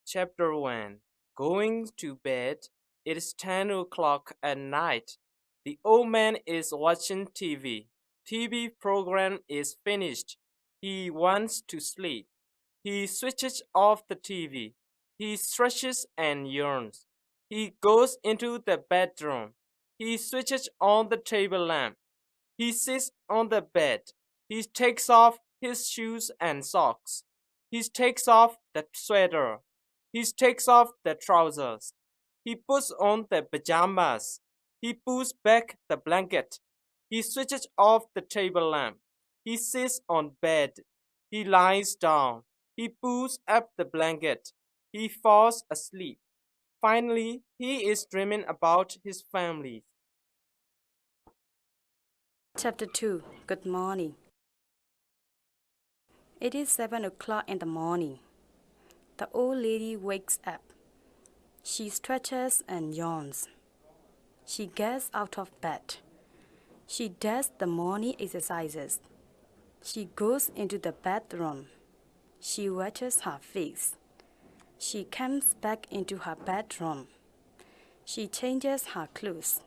Chapter 1. Going to bed. It is 10 o'clock at night. The old man is watching TV. TV program is finished. He wants to sleep. He switches off the TV. He stretches and yawns. He goes into the bedroom. He switches on the table lamp. He sits on the bed. He takes off his shoes and socks. He takes off the sweater. He takes off the trousers. He puts on the pajamas. He pulls back the blanket. He switches off the table lamp. He sits on bed. He lies down. He pulls up the blanket. He falls asleep. Finally, he is dreaming about his family. Chapter 2. Good morning. It is 7 o'clock in the morning. The old lady wakes up. She stretches and yawns. She gets out of bed. She does the morning exercises. She goes into the bathroom. She washes her face. She comes back into her bedroom. She changes her clothes.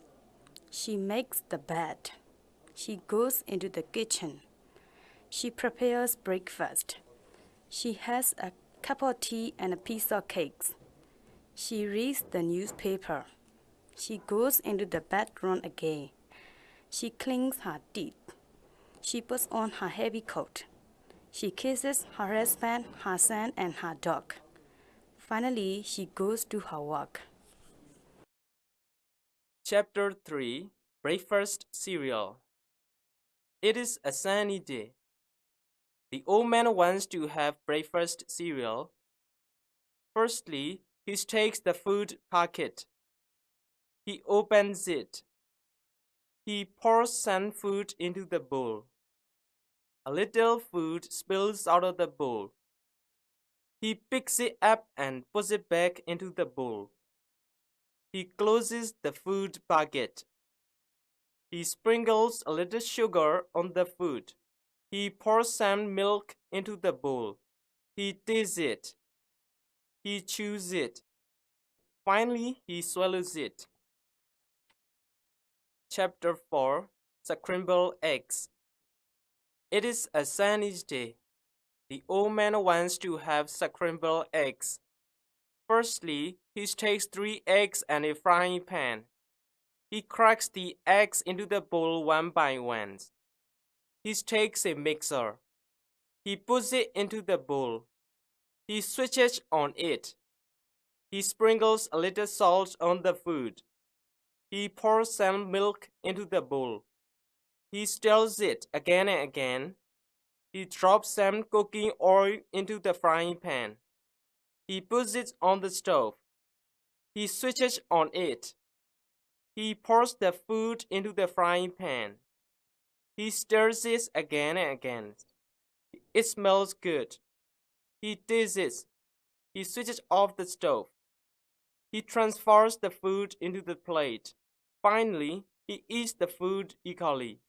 She makes the bed. She goes into the kitchen. She prepares breakfast. She has a cup of tea and a piece of cake. She reads the newspaper. She goes into the bedroom again. She cleans her teeth. She puts on her heavy coat. She kisses her husband, her son, and her dog. Finally, she goes to her work. Chapter 3. Breakfast Cereal. It is a sunny day. The old man wants to have breakfast cereal. Firstly, he takes the food packet. He opens it. He pours some food into the bowl. A little food spills out of the bowl. He picks it up and puts it back into the bowl. He closes the food packet. He sprinkles a little sugar on the food. He pours some milk into the bowl. He tastes it. He chews it. Finally, he swallows it. Chapter 4. Scrambled Eggs. It is a sunny day. The old man wants to have scrambled eggs. Firstly, he takes 3 eggs and a frying pan. He cracks the eggs into the bowl one by one. He takes a mixer. He puts it into the bowl. He switches on it. He sprinkles a little salt on the food. He pours some milk into the bowl. He stirs it again and again. He drops some cooking oil into the frying pan. He puts it on the stove. He switches on it. He pours the food into the frying pan. He stirs it again and again. It smells good. He tastes it. He switches off the stove. He transfers the food into the plate. Finally, he eats the food eagerly.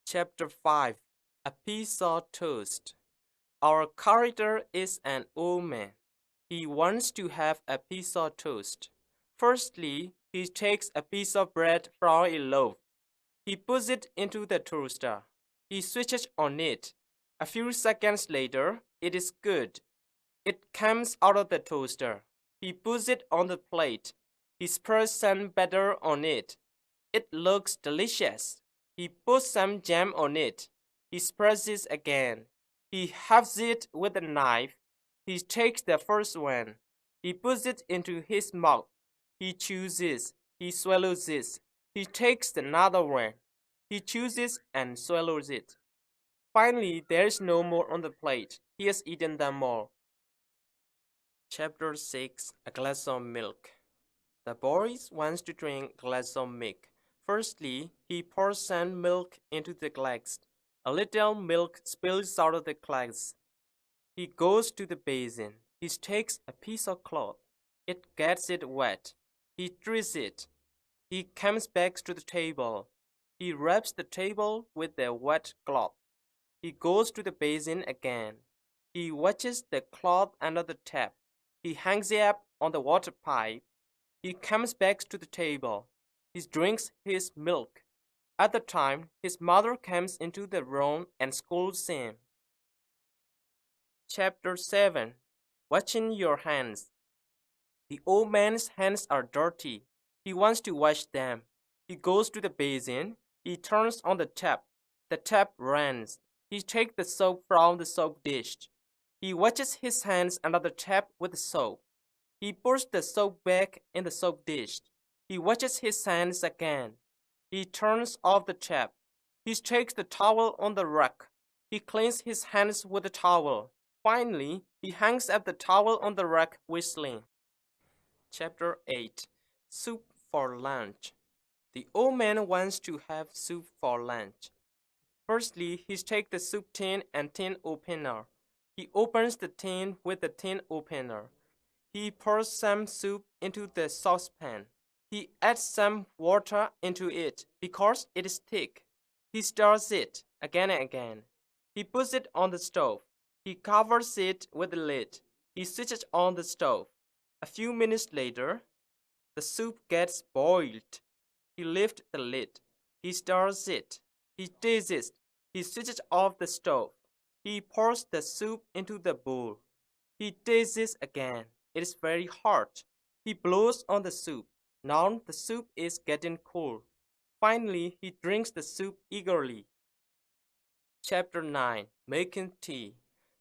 Chapter 5. A Piece of Toast. Our character is an old man. He wants to have a piece of toast. Firstly, he takes a piece of bread from a loaf. He puts it into the toaster. He switches on it. A few seconds later, it is good. It comes out of the toaster. He puts it on the plate. He spreads some butter on it. It looks delicious. He puts some jam on it. He spreads it again. He halves it with a knife. He takes the first one. He puts it into his mouth. He chews it. He swallows it. He takes another one. He chews it and swallows it. Finally, there is no more on the plate. He has eaten them all. Chapter 6. A glass of milk. The boy wants to drink a glass of milk. Firstly, he pours some milk into the glass. A little milk spills out of the glass. He goes to the basin. He takes a piece of cloth. It gets it wet. He dries it. He comes back to the table. He rubs the table with the wet cloth. He goes to the basin again. He washes the cloth under the tap. He hangs it up on the water pipe. He comes back to the table. He drinks his milk. At the time, his mother comes into the room and scolds him. Chapter 7. Washing your hands. The old man's hands are dirty. He wants to wash them. He goes to the basin. He turns on the tap. The tap runs. He takes the soap from the soap dish. He washes his hands under the tap with the soap. He pours the soap back in the soap dish. He washes his hands again. He turns off the tap. He takes the towel on the rack. He cleans his hands with the towel. Finally, he hangs up the towel on the rack whistling. Chapter 8. Soup for lunch. The old man wants to have soup for lunch. Firstly, he takes the soup tin and tin opener. He opens the tin with the tin opener. He pours some soup into the saucepan. He adds some water into it because it is thick. He stirs it again and again. He puts it on the stove. He covers it with the lid. He switches on the stove. A few minutes later, the soup gets boiled. He lifts the lid. He stirs it. He tastes. He switches off the stove. He pours the soup into the bowl. He tastes again. It is very hot. He blows on the soup. Now the soup is getting cold. Finally, he drinks the soup eagerly. Chapter 9. Making tea.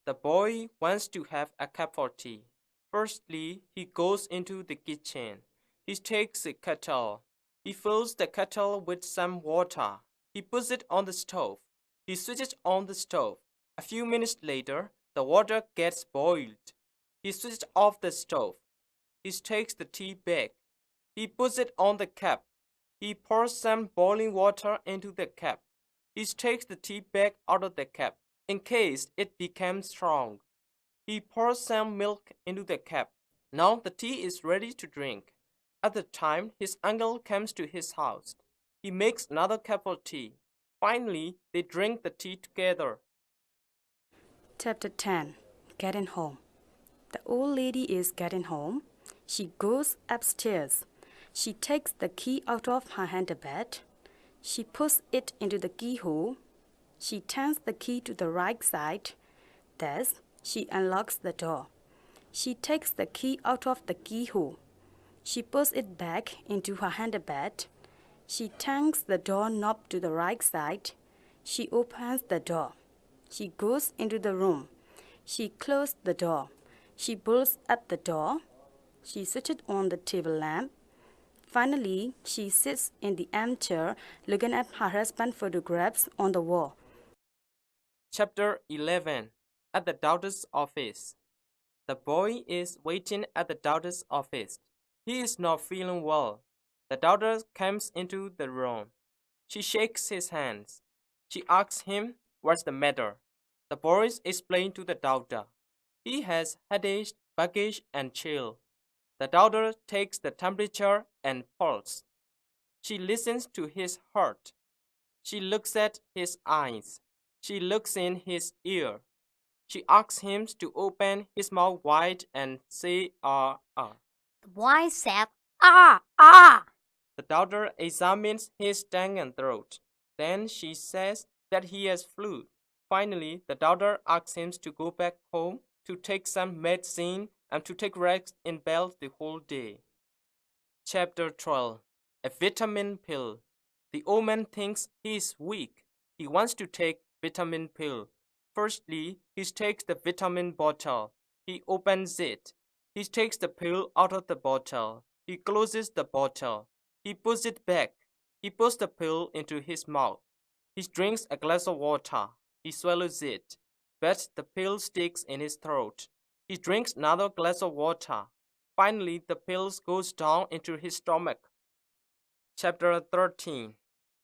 The boy wants to have a cup of tea. Firstly, he goes into the kitchen. He takes a kettle. He fills the kettle with some water. He puts it on the stove. He switches on the stove. A few minutes later, the water gets boiled. He switches off the stove. He takes the tea bag. He puts it on the cup. He pours some boiling water into the cup. He takes the tea bag out of the cup in case it becomes strong. He pours some milk into the cup. Now the tea is ready to drink. At the time, his uncle comes to his house. He makes another cup of tea. Finally, they drink the tea together. Chapter 10. Getting home. The old lady is getting home. She goes upstairs. She takes the key out of her handbag. She puts it into the keyhole. She turns the key to the right side. Thus, she unlocks the door. She takes the key out of the keyhole. She puts it back into her handbag. She turns the door knob to the right side. She opens the door. She goes into the room. She closes the door. She bolts up the door. She switches on the table lamp. Finally, she sits in the armchair looking at her husband's photographs on the wall. Chapter 11. At the doctor's office. The boy is waiting at the doctor's office. He is not feeling well. The doctor comes into the room. She shakes his hands. She asks him what's the matter. The boy explains to the doctor. He has headache, baggage, and chill. The doctor takes the temperature and pulse. She listens to his heart. She looks at his eyes. She looks in his ear. She asks him to open his mouth wide and say, ah. The boy said, ah. The doctor examines his tongue and throat. Then she says that he has flu. Finally, the doctor asks him to go back home to take some medicine and to take rest in bed the whole day. Chapter 12. A vitamin pill. The old man thinks he is weak. He wants to take vitamin pill. Firstly, he takes the vitamin bottle. He opens it. He takes the pill out of the bottle. He closes the bottle. He puts it back. He puts the pill into his mouth. He drinks a glass of water. He swallows it, but the pill sticks in his throat. He drinks another glass of water. Finally, the pill goes down into his stomach. Chapter 13.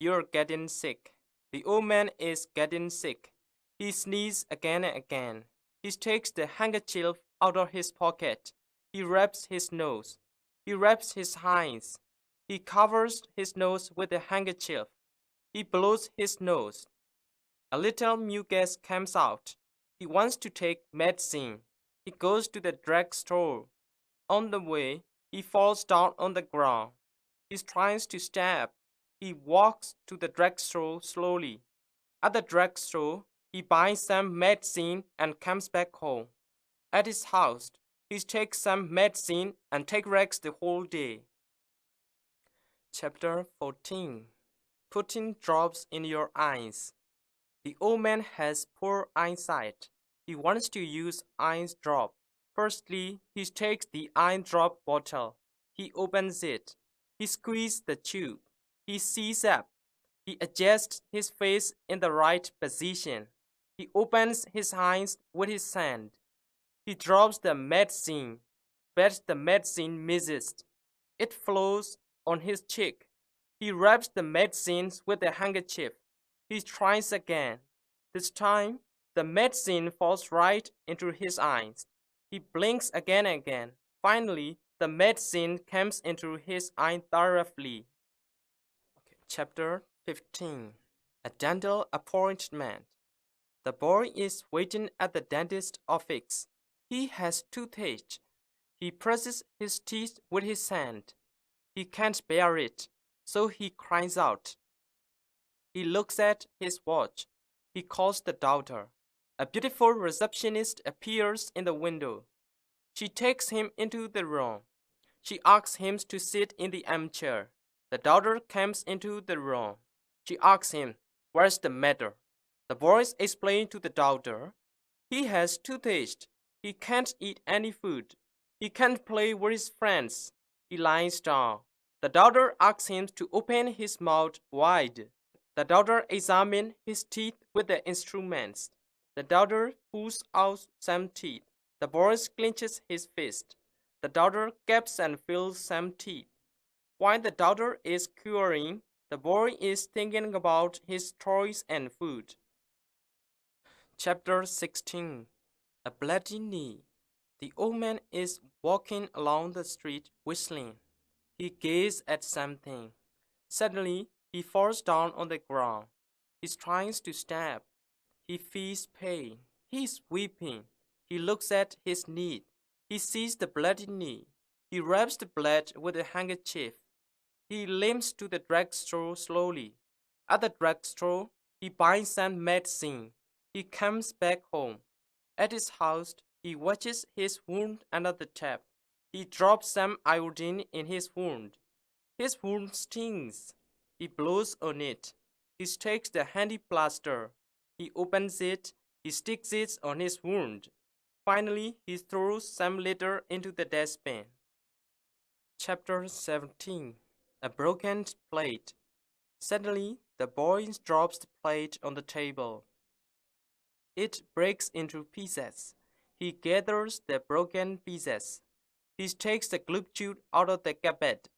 You're getting sick. The old man is getting sick. He sneezes again and again. He takes the handkerchief out of his pocket. He rubs his nose. He rubs his eyes. He covers his nose with the handkerchief. He blows his nose. A little mucus comes out. He wants to take medicine. He goes to the drugstore. On the way, he falls down on the ground. He tries to stop. He walks to the drugstore slowly. At the drugstore, he buys some medicine and comes back home. At his house, he takes some medicine and takes rest the whole day. Chapter 14. Putting drops in your eyes. The old man has poor eyesight. He wants to use eye drop. Firstly, he takes the eye drop bottle. He opens it. He squeezes the tube. He sees up. He adjusts his face in the right position. He opens his eyes with his hand. He drops the medicine, but the medicine misses. It flows on his cheek. He rubs the medicine with a handkerchief. He tries again. This time, the medicine falls right into his eyes. He blinks again and again. Finally, the medicine comes into his eye thoroughly. Chapter 15. A dental appointment. The boy is waiting at the dentist's office. He has toothache. He presses his teeth with his hand. He can't bear it, so he cries out. He looks at his watch. He calls the doctor. A beautiful receptionist appears in the window. She takes him into the room. She asks him to sit in the armchair. The doctor comes into the room. She asks him, "What's the matter?" The boy explains to the doctor, "He has toothache. He can't eat any food. He can't play with his friends." He lies down. The doctor asks him to open his mouth wide. The doctor examines his teeth with the instruments. The doctor pulls out some teeth. The boy clenches his fist. The doctor gaps and fills some teeth. While the doctor is curing, the boy is thinking about his toys and food. Chapter 16. A bloody knee. The old man is walking along the street whistling. He gazes at something. Suddenly, he falls down on the ground. He tries to stop. He feels pain. He is weeping. He looks at his knee. He sees the bloody knee. He rubs the blood with a handkerchief. He limps to the drugstore slowly. At the drugstore, he buys some medicine. He comes back home. At his house, he washes his wound under the tap. He drops some iodine in his wound. His wound stings. He blows on it. He takes the handy plaster. He opens it. He sticks it on his wound. Finally, he throws some litter into the dustbin. Chapter 17. A broken plate. Suddenly, the boy drops the plate on the table. It breaks into pieces. He gathers the broken pieces. He takes the glue tube out of the cupboard.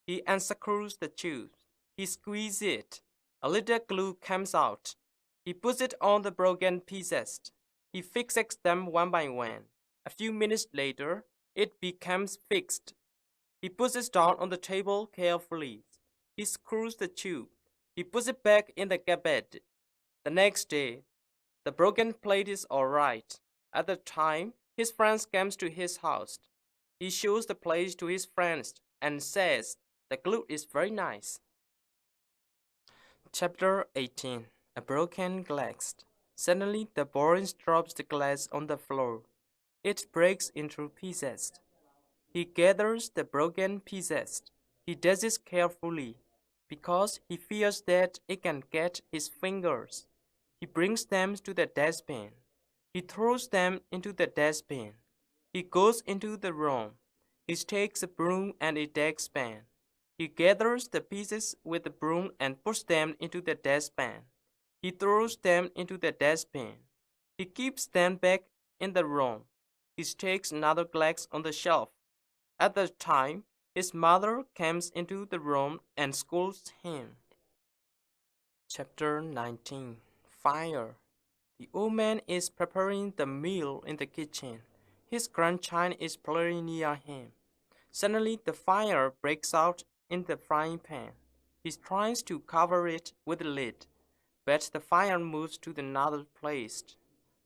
He unscrews the tube. He squeezes it. A little glue comes out. He puts it on the broken pieces. He fixes them one by one. A few minutes later, it becomes fixed. He puts it down on the table carefully. He screws the tube. He puts it back in the cupboard. The next day, the broken plate is all right. At the time, his friends comes to his house. He shows the plate to his friends and says, "The glue is very nice." Chapter 18. A broken glass. Suddenly, the boy drops the glass on the floor. It breaks into pieces. He gathers the broken pieces. He does it carefully, because he fears that it can get his fingers. He brings them to the dustbin. He throws them into the dustbin. He goes into the room. He takes a broom and a dustpan. He gathers the pieces with the broom and puts them into the dustpan. He throws them into the dustbin. He keeps them back in the room. He takes another glass on the shelf. At the time, his mother comes into the room and scolds him. Chapter 19. Fire. The old man is preparing the meal in the kitchen. His grandchild is playing near him. Suddenly, the fire breaks out in the frying pan. He tries to cover it with a lid, but the fire moves to another place.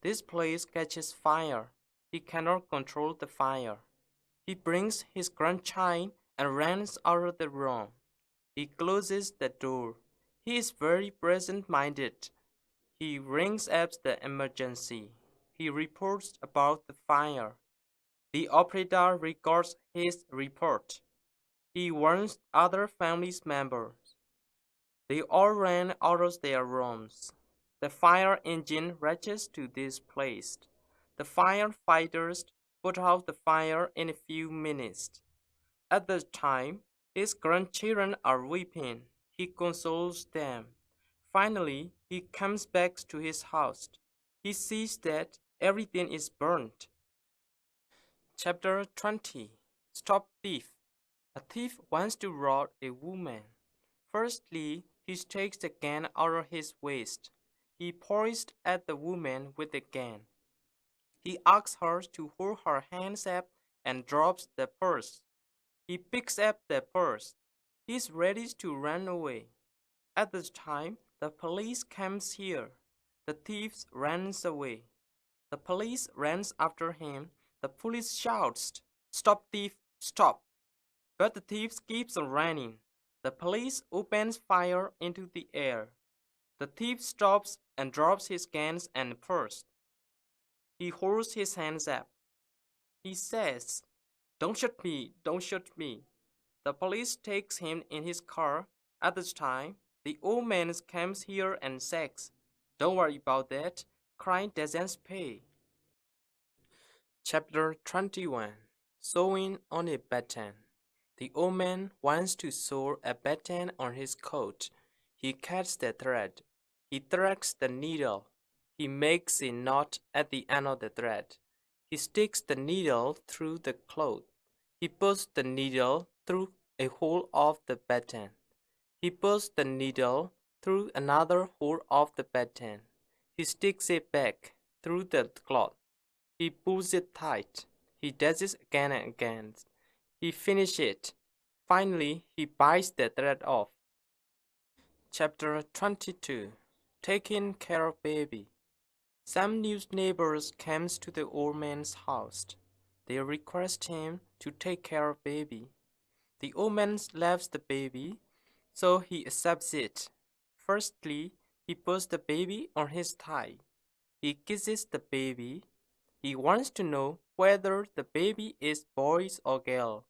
This place catches fire. He cannot control the fire. He brings his grandchild and runs out of the room. He closes the door. He is very present-minded. He rings up the emergency. He reports about the fire. The operator records his report. He warns other family members. They all ran out of their rooms. The fire engine rushes to this place. The firefighters put out the fire in a few minutes. At the time, his grandchildren are weeping. He consoles them. Finally, he comes back to his house. He sees that everything is burnt. Chapter 20. Stop Thief. A thief wants to rob a woman. Firstly, he takes the gun out of his waist. He points at the woman with the gun. He asks her to hold her hands up and drops the purse. He picks up the purse. He is ready to run away. At this time, the police comes here. The thief runs away. The police runs after him. The police shouts, "Stop thief, stop!" But the thief keeps on running. The police opens fire into the air. The thief stops and drops his guns and purse. He holds his hands up. He says, "Don't shoot me, don't shoot me." The police takes him in his car. At this time, the old man comes here and says, "Don't worry about that. Crime doesn't pay." Chapter 21. Sewing on a button. The old man wants to sew a button on his coat. He cuts the thread. He threads the needle. He makes a knot at the end of the thread. He sticks the needle through the cloth. He puts the needle through a hole of the button. He puts the needle through another hole of the button. He sticks it back through the cloth. He pulls it tight. He does it again and again. He finishes it. Finally, he bites the thread off. Chapter 22. Taking care of baby. Some new neighbors comes to the old man's house. They request him to take care of baby. The old man loves the baby, so he accepts it. Firstly, he puts the baby on his thigh. He kisses the baby. He wants to know whether the baby is boy or girl.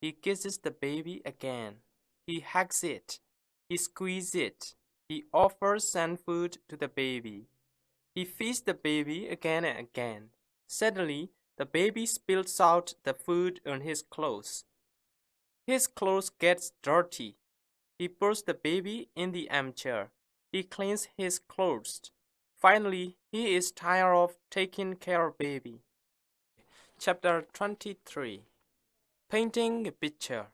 He kisses the baby again. He hugs it. He squeezes it. He offers some food to the baby. He feeds the baby again and again. Suddenly, the baby spills out the food on his clothes. His clothes get dirty. He puts the baby in the armchair. He cleans his clothes. Finally, he is tired of taking care of baby. Chapter 23. Painting a picture.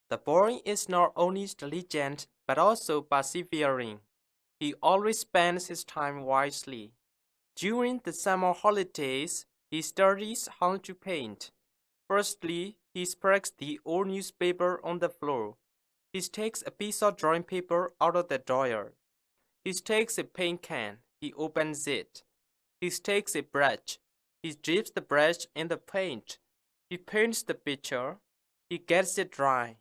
The boy is not only diligent but also persevering. He always spends his time wisely. During the summer holidays, he studies how to paint. Firstly, he spreads the old newspaper on the floor. He takes a piece of drawing paper out of the drawer. He takes a paint can. He opens it. He takes a brush. He dips the brush in the paint. He paints the picture. He gets it dry.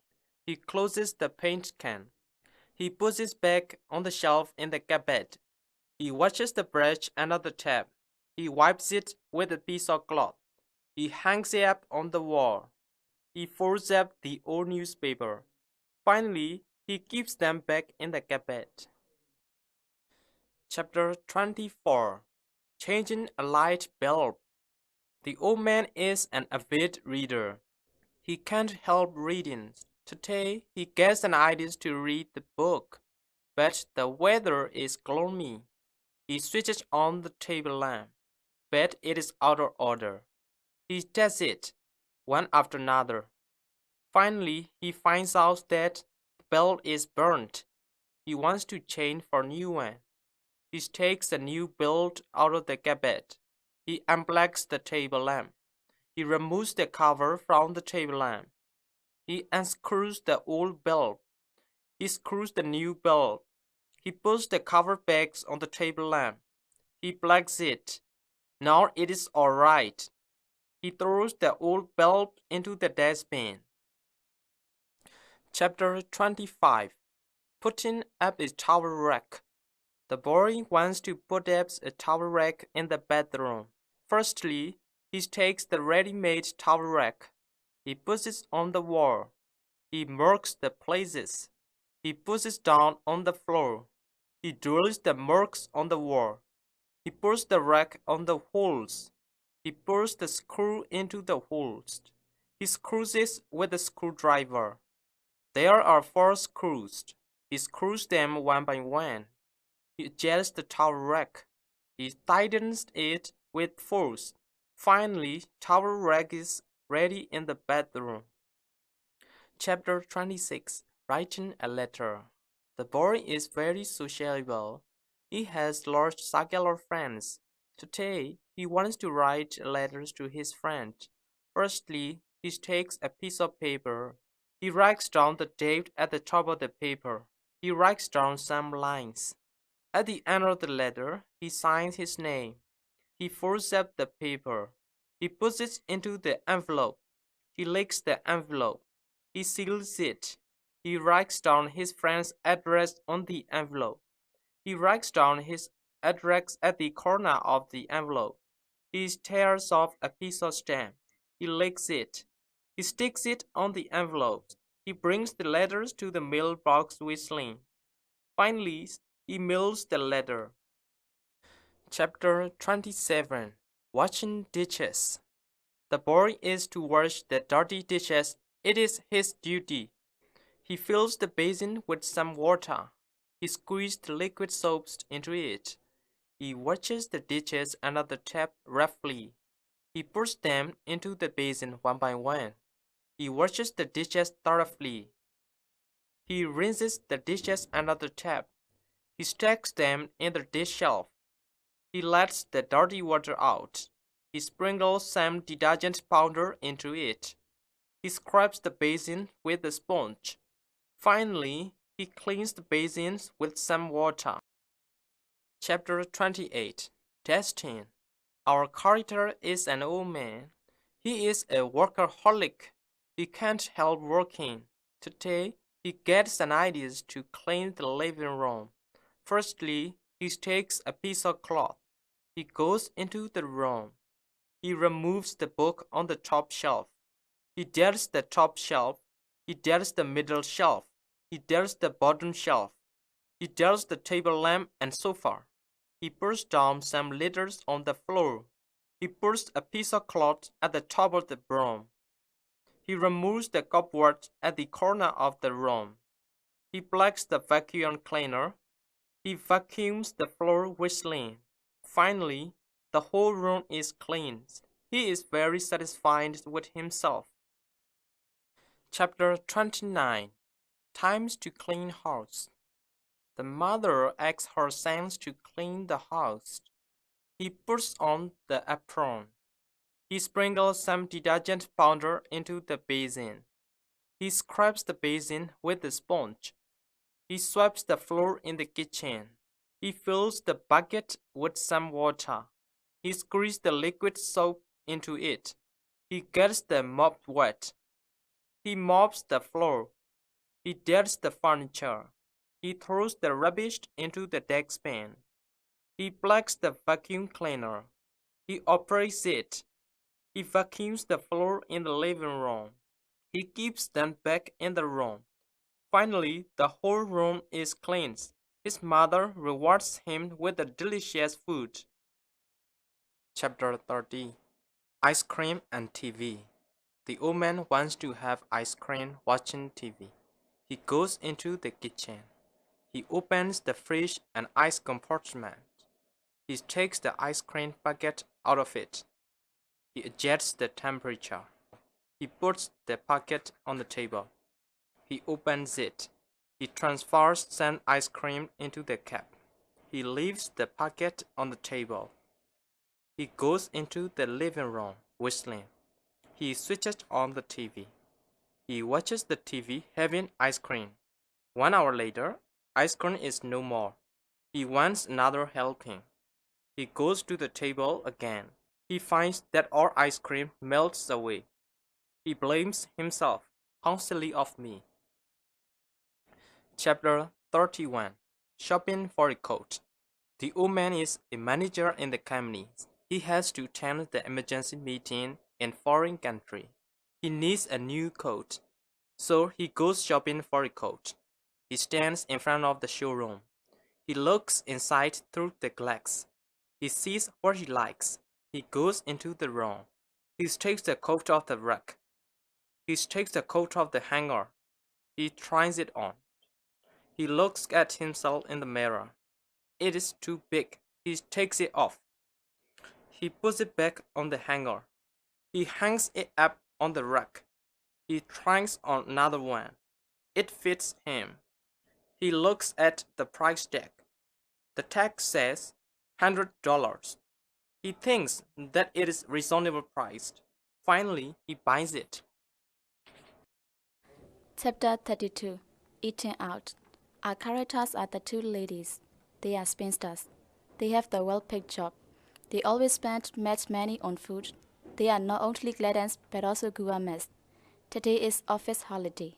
He closes the paint can. He puts it back on the shelf in the cupboard. He washes the brush under the tap. He wipes it with a piece of cloth. He hangs it up on the wall. He folds up the old newspaper. Finally, he keeps them back in the cupboard. Chapter 24. Changing a light bulb. The old man is an avid reader. He can't help reading. Today, he gets an idea to read the book, but the weather is gloomy. He switches on the table lamp, but it is out of order. He tests it, one after another. Finally, he finds out that the bulb is burnt. He wants to change for a new one. He takes the new bulb out of the cupboard. He unplugs the table lamp. He removes the cover from the table lamp. He unscrews the old bulb. He screws the new bulb. He puts the cover back on the table lamp. He plugs it. Now it is all right. He throws the old bulb into the dustbin. Chapter 25. Putting up a towel rack. The boy wants to put up a towel rack in the bedroom. Firstly, he takes the ready-made towel rack. He puts it on the wall. He marks the places. He puts it down on the floor. He drills the marks on the wall. He puts the rack on the holes. He puts the screw into the holes. He screws it with a screwdriver. There are 4 screws. He screws them one by one. He adjusts the towel rack. He tightens it with force. Finally, towel rack is ready in the bedroom. Chapter 26. Writing a letter. The boy is very sociable. He has large circle of friends. Today, he wants to write letters to his friend. Firstly, he takes a piece of paper. He writes down the date at the top of the paper. He writes down some lines. At the end of the letter, he signs his name. He folds up the paper. He puts it into the envelope. He licks the envelope. He seals it. He writes down his friend's address on the envelope. He writes down his address at the corner of the envelope. He tears off a piece of stamp. He licks it. He sticks it on the envelope. He brings the letters to the mailbox whistling. Finally, he mails the letter. Chapter 27. Washing dishes. The boy is to wash the dirty dishes. It is his duty. He fills the basin with some water. He squeezes the liquid soaps into it. He washes the dishes under the tap roughly. He puts them into the basin one by one. He washes the dishes thoroughly. He rinses the dishes under the tap. He stacks them in the dish shelf. He lets the dirty water out. He sprinkles some detergent powder into it. He scrubs the basin with a sponge. Finally, he cleans the basins with some water. Chapter 28. Destin. Our character is an old man. He is a workaholic. He can't help working. Today, he gets an idea to clean the living room. Firstly, he takes a piece of cloth. He goes into the room. He removes the book on the top shelf. He dirs the top shelf. He dirs the middle shelf. He dirs the bottom shelf. He dirs the table lamp and sofa. He puts down some litters on the floor. He puts a piece of cloth at the top of the broom. He removes the cupboard at the corner of the room. He plugs the vacuum cleaner. He vacuums the floor whistling. Finally, the whole room is cleaned. He is very satisfied with himself. Chapter 29. Times to clean house. The mother asks her sons to clean the house. He puts on the apron. He sprinkles some detergent powder into the basin. He scrubs the basin with a sponge. He sweeps the floor in the kitchen. He fills the bucket with some water. He squeezes the liquid soap into it. He gets the mop wet. He mops the floor. He dusts the furniture. He throws the rubbish into the dustbin. He plugs the vacuum cleaner. He operates it. He vacuums the floor in the living room. He keeps them back in the room. Finally, the whole room is cleansed. His mother rewards him with the delicious food. Chapter 30. Ice cream and TV. The old man wants to have ice cream watching TV. He goes into the kitchen. He opens the fridge and ice compartment. He takes the ice cream bucket out of it. He adjusts the temperature. He puts the bucket on the table. He opens it. He transfers some ice cream into the cup. He leaves the bucket on the table. He goes into the living room, whistling. He switches on the TV. He watches the TV having ice cream. 1 hour later, ice cream is no more. He wants another helping. He goes to the table again. He finds that all ice cream melts away. He blames himself. How silly of me. Chapter 31. Shopping for a coat. The old man is a manager in the company. He has to attend the emergency meeting in foreign country. He needs a new coat. So he goes shopping for a coat. He stands in front of the showroom. He looks inside through the glass. He sees what he likes. He goes into the room. He takes the coat off the rack. He takes the coat off the hanger. He tries it on. He looks at himself in the mirror. It is too big. He takes it off. He puts it back on the hanger. He hangs it up on the rack. He tries on another one. It fits him. He looks at the price tag. The tag says $100. He thinks that it is reasonably priced. Finally, he buys it. Chapter 32. Eating Out. Our characters are the two ladies. They are spinsters. They have the well-picked job. They always spend much money on food. They are not only gluttons but also gourmets. Today is office holiday.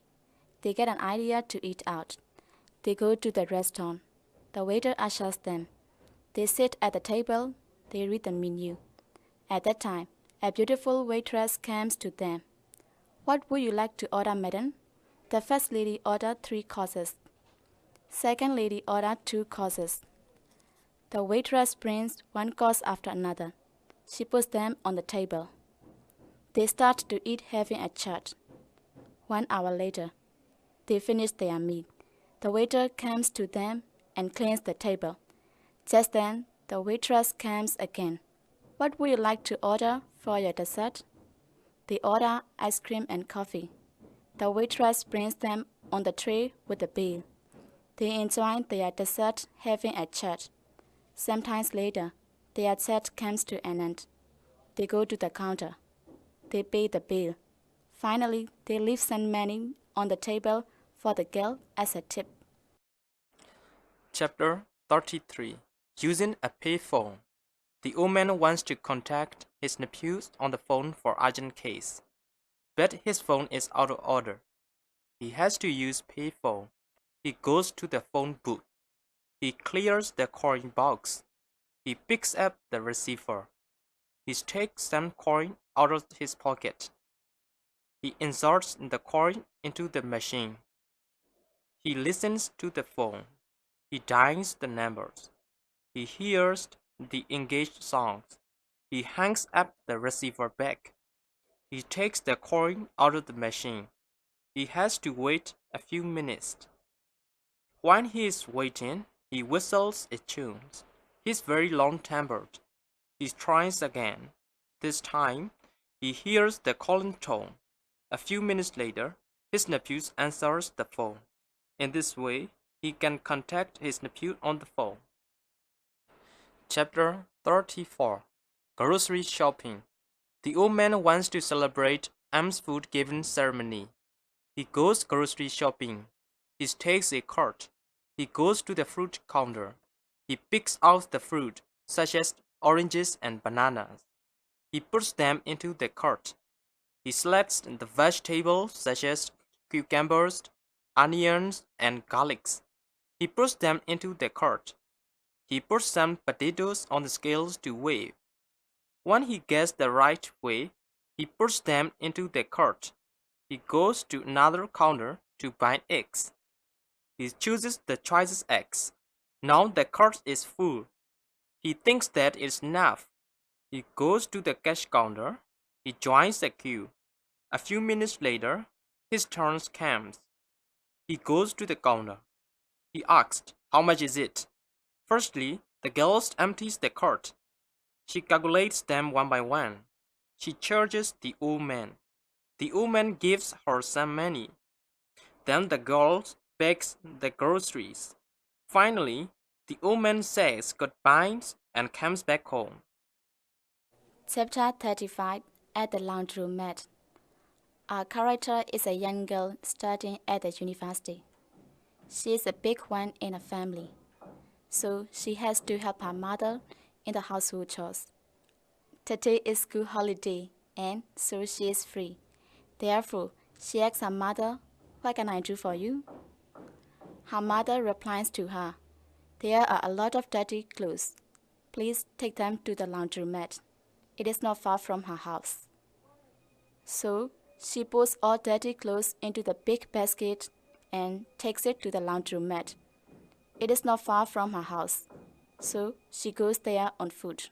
They get an idea to eat out. They go to the restaurant. The waiter ushers them. They sit at the table. They read the menu. At that time, a beautiful waitress comes to them. What would you like to order, madam? The first lady ordered 3 courses. Second lady ordered 2 courses. The waitress brings one course after another. She puts them on the table. They start to eat, having a chat. 1 hour later, they finish their meal. The waiter comes to them and cleans the table. Just then, the waitress comes again. What would you like to order for your dessert? They order ice cream and coffee. The waitress brings them on the tray with the bill. They enjoy their dessert, having a chat. Sometimes later, their chat comes to an end. They go to the counter. They pay the bill. Finally, they leave some money on the table for the girl as a tip. Chapter 33. Using a payphone. The old man wants to contact his nephews on the phone for urgent case, but his phone is out of order. He has to use payphone. He goes to the phone booth. He clears the coin box. He picks up the receiver. He takes some coin out of his pocket. He inserts the coin into the machine. He listens to the phone. He dials the numbers. He hears the engaged songs. He hangs up the receiver back. He takes the coin out of the machine. He has to wait a few minutes. While he is waiting, he whistles a tune. He's very long-tempered. He tries again. This time, he hears the calling tone. A few minutes later, his nephew answers the phone. In this way, he can contact his nephew on the phone. Chapter 34. Grocery Shopping. The old man wants to celebrate alms food giving ceremony. He goes grocery shopping. He takes a cart. He goes to the fruit counter. He picks out the fruit, such as oranges and bananas. He puts them into the cart. He selects the vegetables, such as cucumbers, onions, and garlics. He puts them into the cart. He puts some potatoes on the scales to weigh. When he gets the right weight, he puts them into the cart. He goes to another counter to buy eggs. He chooses the choicest eggs. Now the cart is full. He thinks that it's enough. He goes to the cash counter. He joins the queue. A few minutes later, his turn comes. He goes to the counter. He asks, "How much is it?" Firstly, the girl empties the cart. She calculates them one by one. She charges the old man. The old man gives her some money. Then the girl packs the groceries. Finally, the old man says goodbye and comes back home. Chapter 35. At the laundromat. Our character is a young girl studying at the university. She is a big one in the family, so she has to help her mother in the household chores. Today is school holiday, and so she is free. Therefore, she asks her mother, "What can I do for you?" Her mother replies to her, "There are a lot of dirty clothes. Please take them to the laundromat. It is not far from her house." So she puts all dirty clothes into the big basket and takes it to the laundromat. It is not far from her house, so she goes there on foot.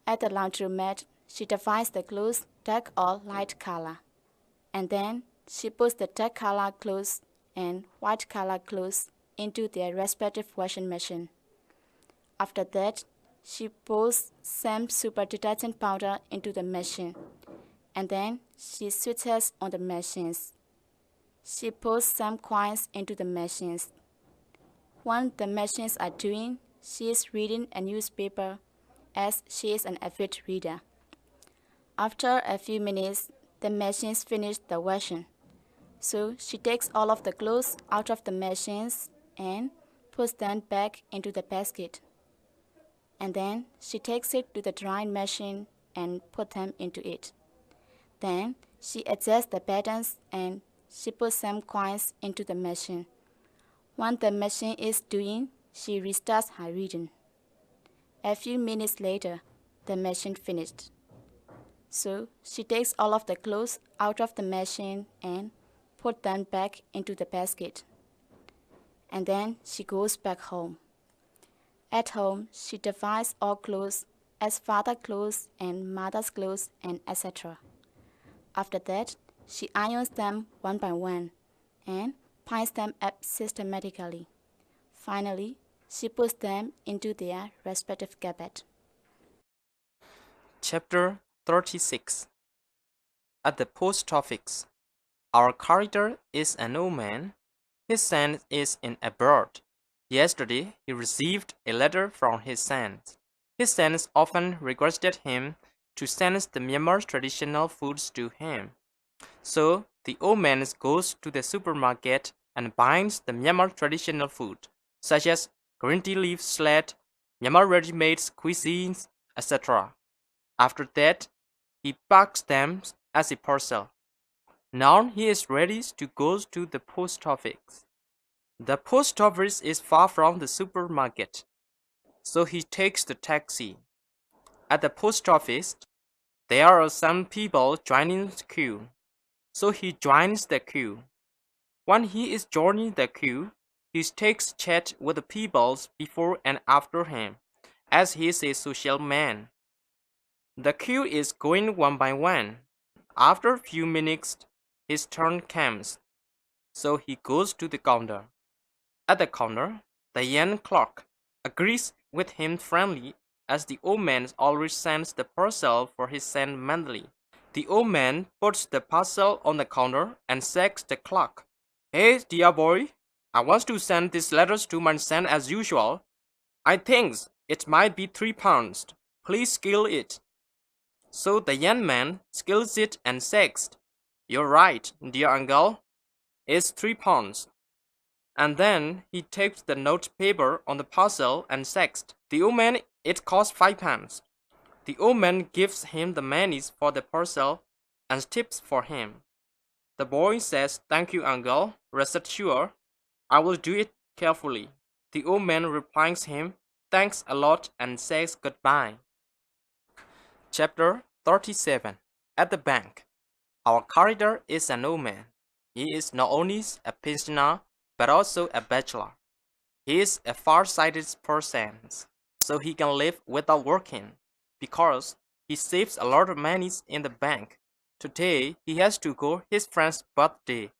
At the laundromat, she divides the clothes dark or light color, and then she puts the dark color clothes and white color clothes into their respective washing machine. After that, she pours some super detergent powder into the machine, and then she switches on the machines. She pours some coins into the machines. When the machines are doing, she is reading a newspaper, as she is an avid reader. After a few minutes, the machines finish the washing. So she takes all of the clothes out of the machines and puts them back into the basket. And then she takes it to the drying machine and puts them into it. Then she adjusts the buttons and she puts some coins into the machine. When the machine is doing, she restarts her reading. A few minutes later, the machine finished. So she takes all of the clothes out of the machine and puts them back into the basket. And then she goes back home. At home, she divides all clothes as father's clothes and mother's clothes and etc. After that, she irons them one by one and piles them up systematically. Finally, she puts them into their respective cupboard. Chapter 36. At the post office, our character is an old man. His son is in abroad. Yesterday, he received a letter from his son. His son often requested him to send the Myanmar traditional foods to him. So, the old man goes to the supermarket and buys the Myanmar traditional food, such as green tea leaf salad, Myanmar ready-made cuisines, etc. After that, he packs them as a parcel. Now he is ready to go to the post office. The post office is far from the supermarket, so he takes the taxi. At the post office, there are some people joining the queue, so he joins the queue. When he is joining the queue, he takes chat with the people before and after him, as he is a social man. The queue is going one by one. After a few minutes, his turn comes, so he goes to the counter. At the counter, the young clerk agrees with him friendly, as the old man always sends the parcel for his son monthly. The old man puts the parcel on the counter and asks the clerk, "Hey, dear boy, I want to send these letters to my son as usual. I think it might be £3. Please scale it." So the young man scales it and says, "You're right, dear uncle. It's £3. And then he takes the note paper on the parcel and says, "The old man, it costs £5. The old man gives him the money for the parcel and tips for him. The boy says, "Thank you, uncle. Rest assured, I will do it carefully." The old man replies him, "Thanks a lot," and says goodbye. Chapter 37. At the bank, our character is an old man. He is not only a pensioner, but also a bachelor. He is a far-sighted person, so he can live without working, because he saves a lot of money in the bank. Today, he has to go his friend's birthday,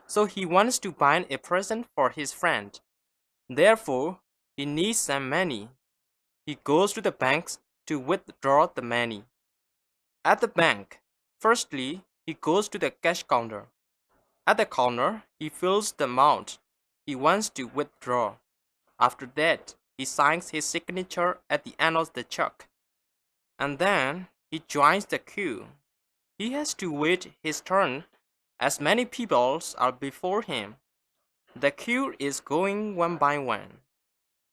so he wants to buy a present for his friend. Therefore, he needs some money. He goes to the bank to withdraw the money. At the bank, firstly, he goes to the cash counter. At the counter, he fills the amount he wants to withdraw. After that, he signs his signature at the end of the check. And then he joins the queue. He has to wait his turn, as many people are before him. The queue is going one by one.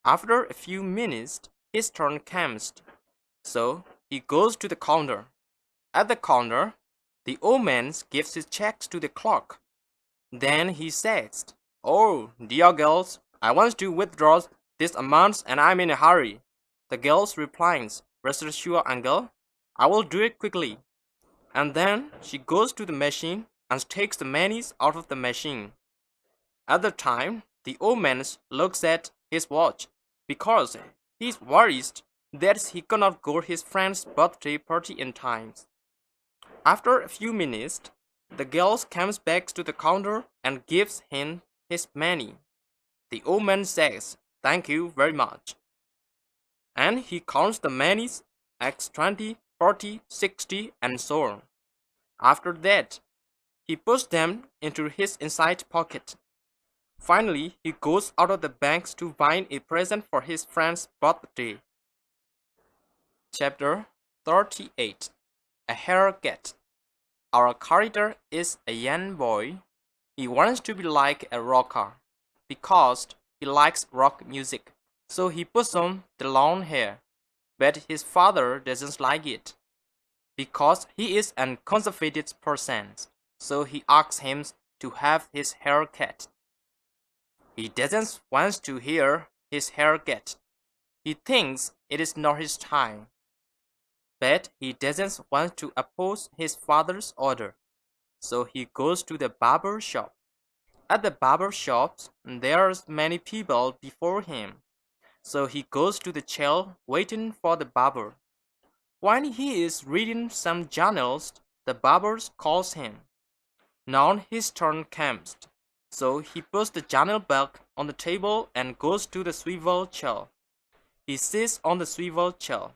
After a few minutes, his turn comes, so he goes to the counter. At the counter, the old man gives his checks to the clerk. Then he says, "Oh, dear girls, I want to withdraw this amount and I'm in a hurry." The girl replies, "Rest assured, uncle, I will do it quickly." And then she goes to the machine and takes the monies out of the machine. At the time, the old man looks at his watch because he's worried that he cannot go to his friend's birthday party in time. After a few minutes, the girl comes back to the counter and gives him his money. The old man says, "Thank you very much." And he counts the monies X 20, 40, 60, and so on. After that, he puts them into his inside pocket. Finally, he goes out of the bank to buy a present for his friend's birthday. Chapter 38. A Haircut. Our character is a young boy. He wants to be like a rocker because he likes rock music. So he puts on the long hair. But his father doesn't like it because he is a conservative person. So he asks him to have his hair cut. He doesn't want to hear his hair cut. He thinks it is not his time. But he doesn't want to oppose his father's order. So he goes to the barber shop. At the barber shop, there are many people before him. So he goes to the chair waiting for the barber. When he is reading some journals, the barber calls him. Now his turn comes. So he puts the journal back on the table and goes to the swivel chair. He sits on the swivel chair.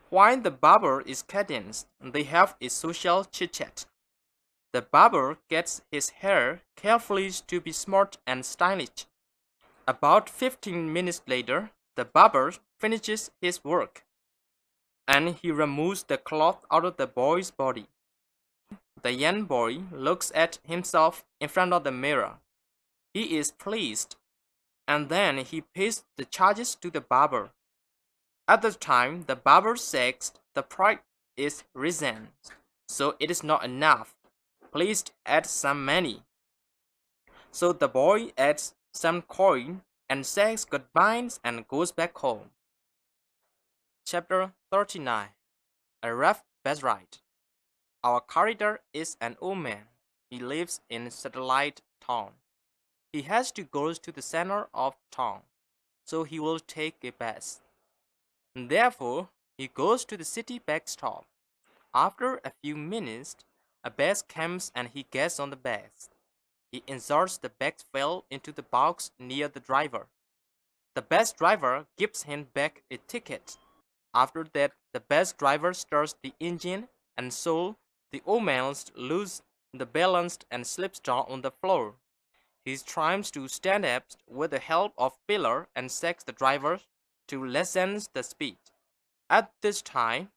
While the barber is cutting, they have a social chit-chat. The barber gets his hair carefully to be smooth and stylish. About 15 minutes later, the barber finishes his work, and he removes the cloth out of the boy's body. The young boy looks at himself in front of the mirror. He is pleased, and then he pays the charges to the barber. At the time, the barber says the price is risen, so it is not enough. Please add some money. So the boy adds some coin and says goodbye and goes back home. Chapter 39. A Rough Bus Ride. Our character is an old man. He lives in a satellite town. He has to go to the center of town, so he will take a bus. Therefore, he goes to the city bus stop. After a few minutes, a bus comes and he gets on the bus. He inserts the bus file into the box near the driver. The bus driver gives him back a ticket. After that, the bus driver starts the engine, and so the old man loses the balance and slips down on the floor. He tries to stand up with the help of pillar and asks the driver to lessen the speed. At this time,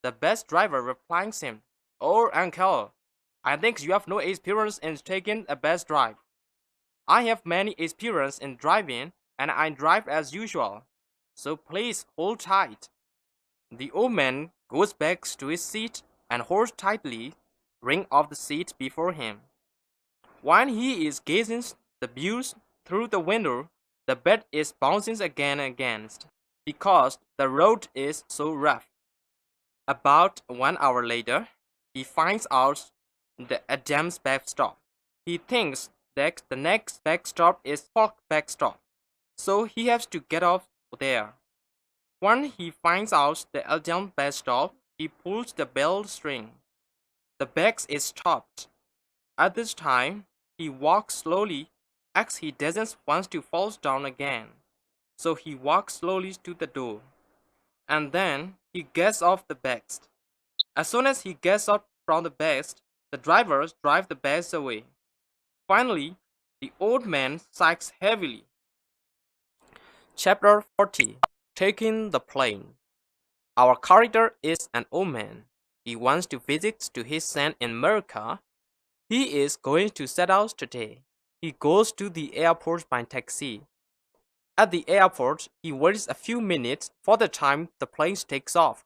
the bus driver replies him, "Oh, uncle, I think you have no experience in taking a bus drive. I have many experience in driving, and I drive as usual. So please hold tight." The old man goes back to his seat and holds tightly ring of the seat before him. While he is gazing the views through the window, the bed is bouncing again and again because the road is so rough. About 1 hour later, he finds out the Adams backstop. He thinks that the next backstop is Polk backstop, so he has to get off there. When he finds out the Adams backstop, he pulls the bell string. The bus is stopped. At this time, he walks slowly as he doesn't want to fall down again. So he walks slowly to the door. And then he gets off the bus. As soon as he gets out from the bus, the drivers drive the bus away. Finally, the old man sighs heavily. Chapter 40. Taking the plane. Our character is an old man. He wants to visit to his son in America. He is going to set out today. He goes to the airport by taxi. At the airport, he waits a few minutes for the time the plane takes off.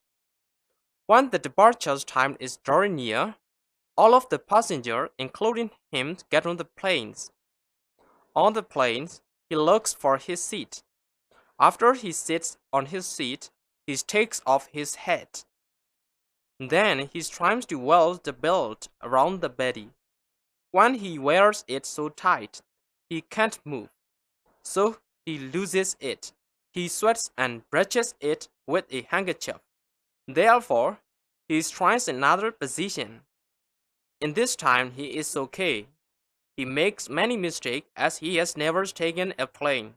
When the departure time is drawing near, all of the passengers, including him, get on the planes. On the planes, he looks for his seat. After he sits on his seat, he takes off his hat. Then he tries to weld the belt around the body. When he wears it so tight, he can't move. So he loses it. He sweats and brushes it with a handkerchief. Therefore, he tries another position. In this time, he is okay. He makes many mistakes as he has never taken a plane.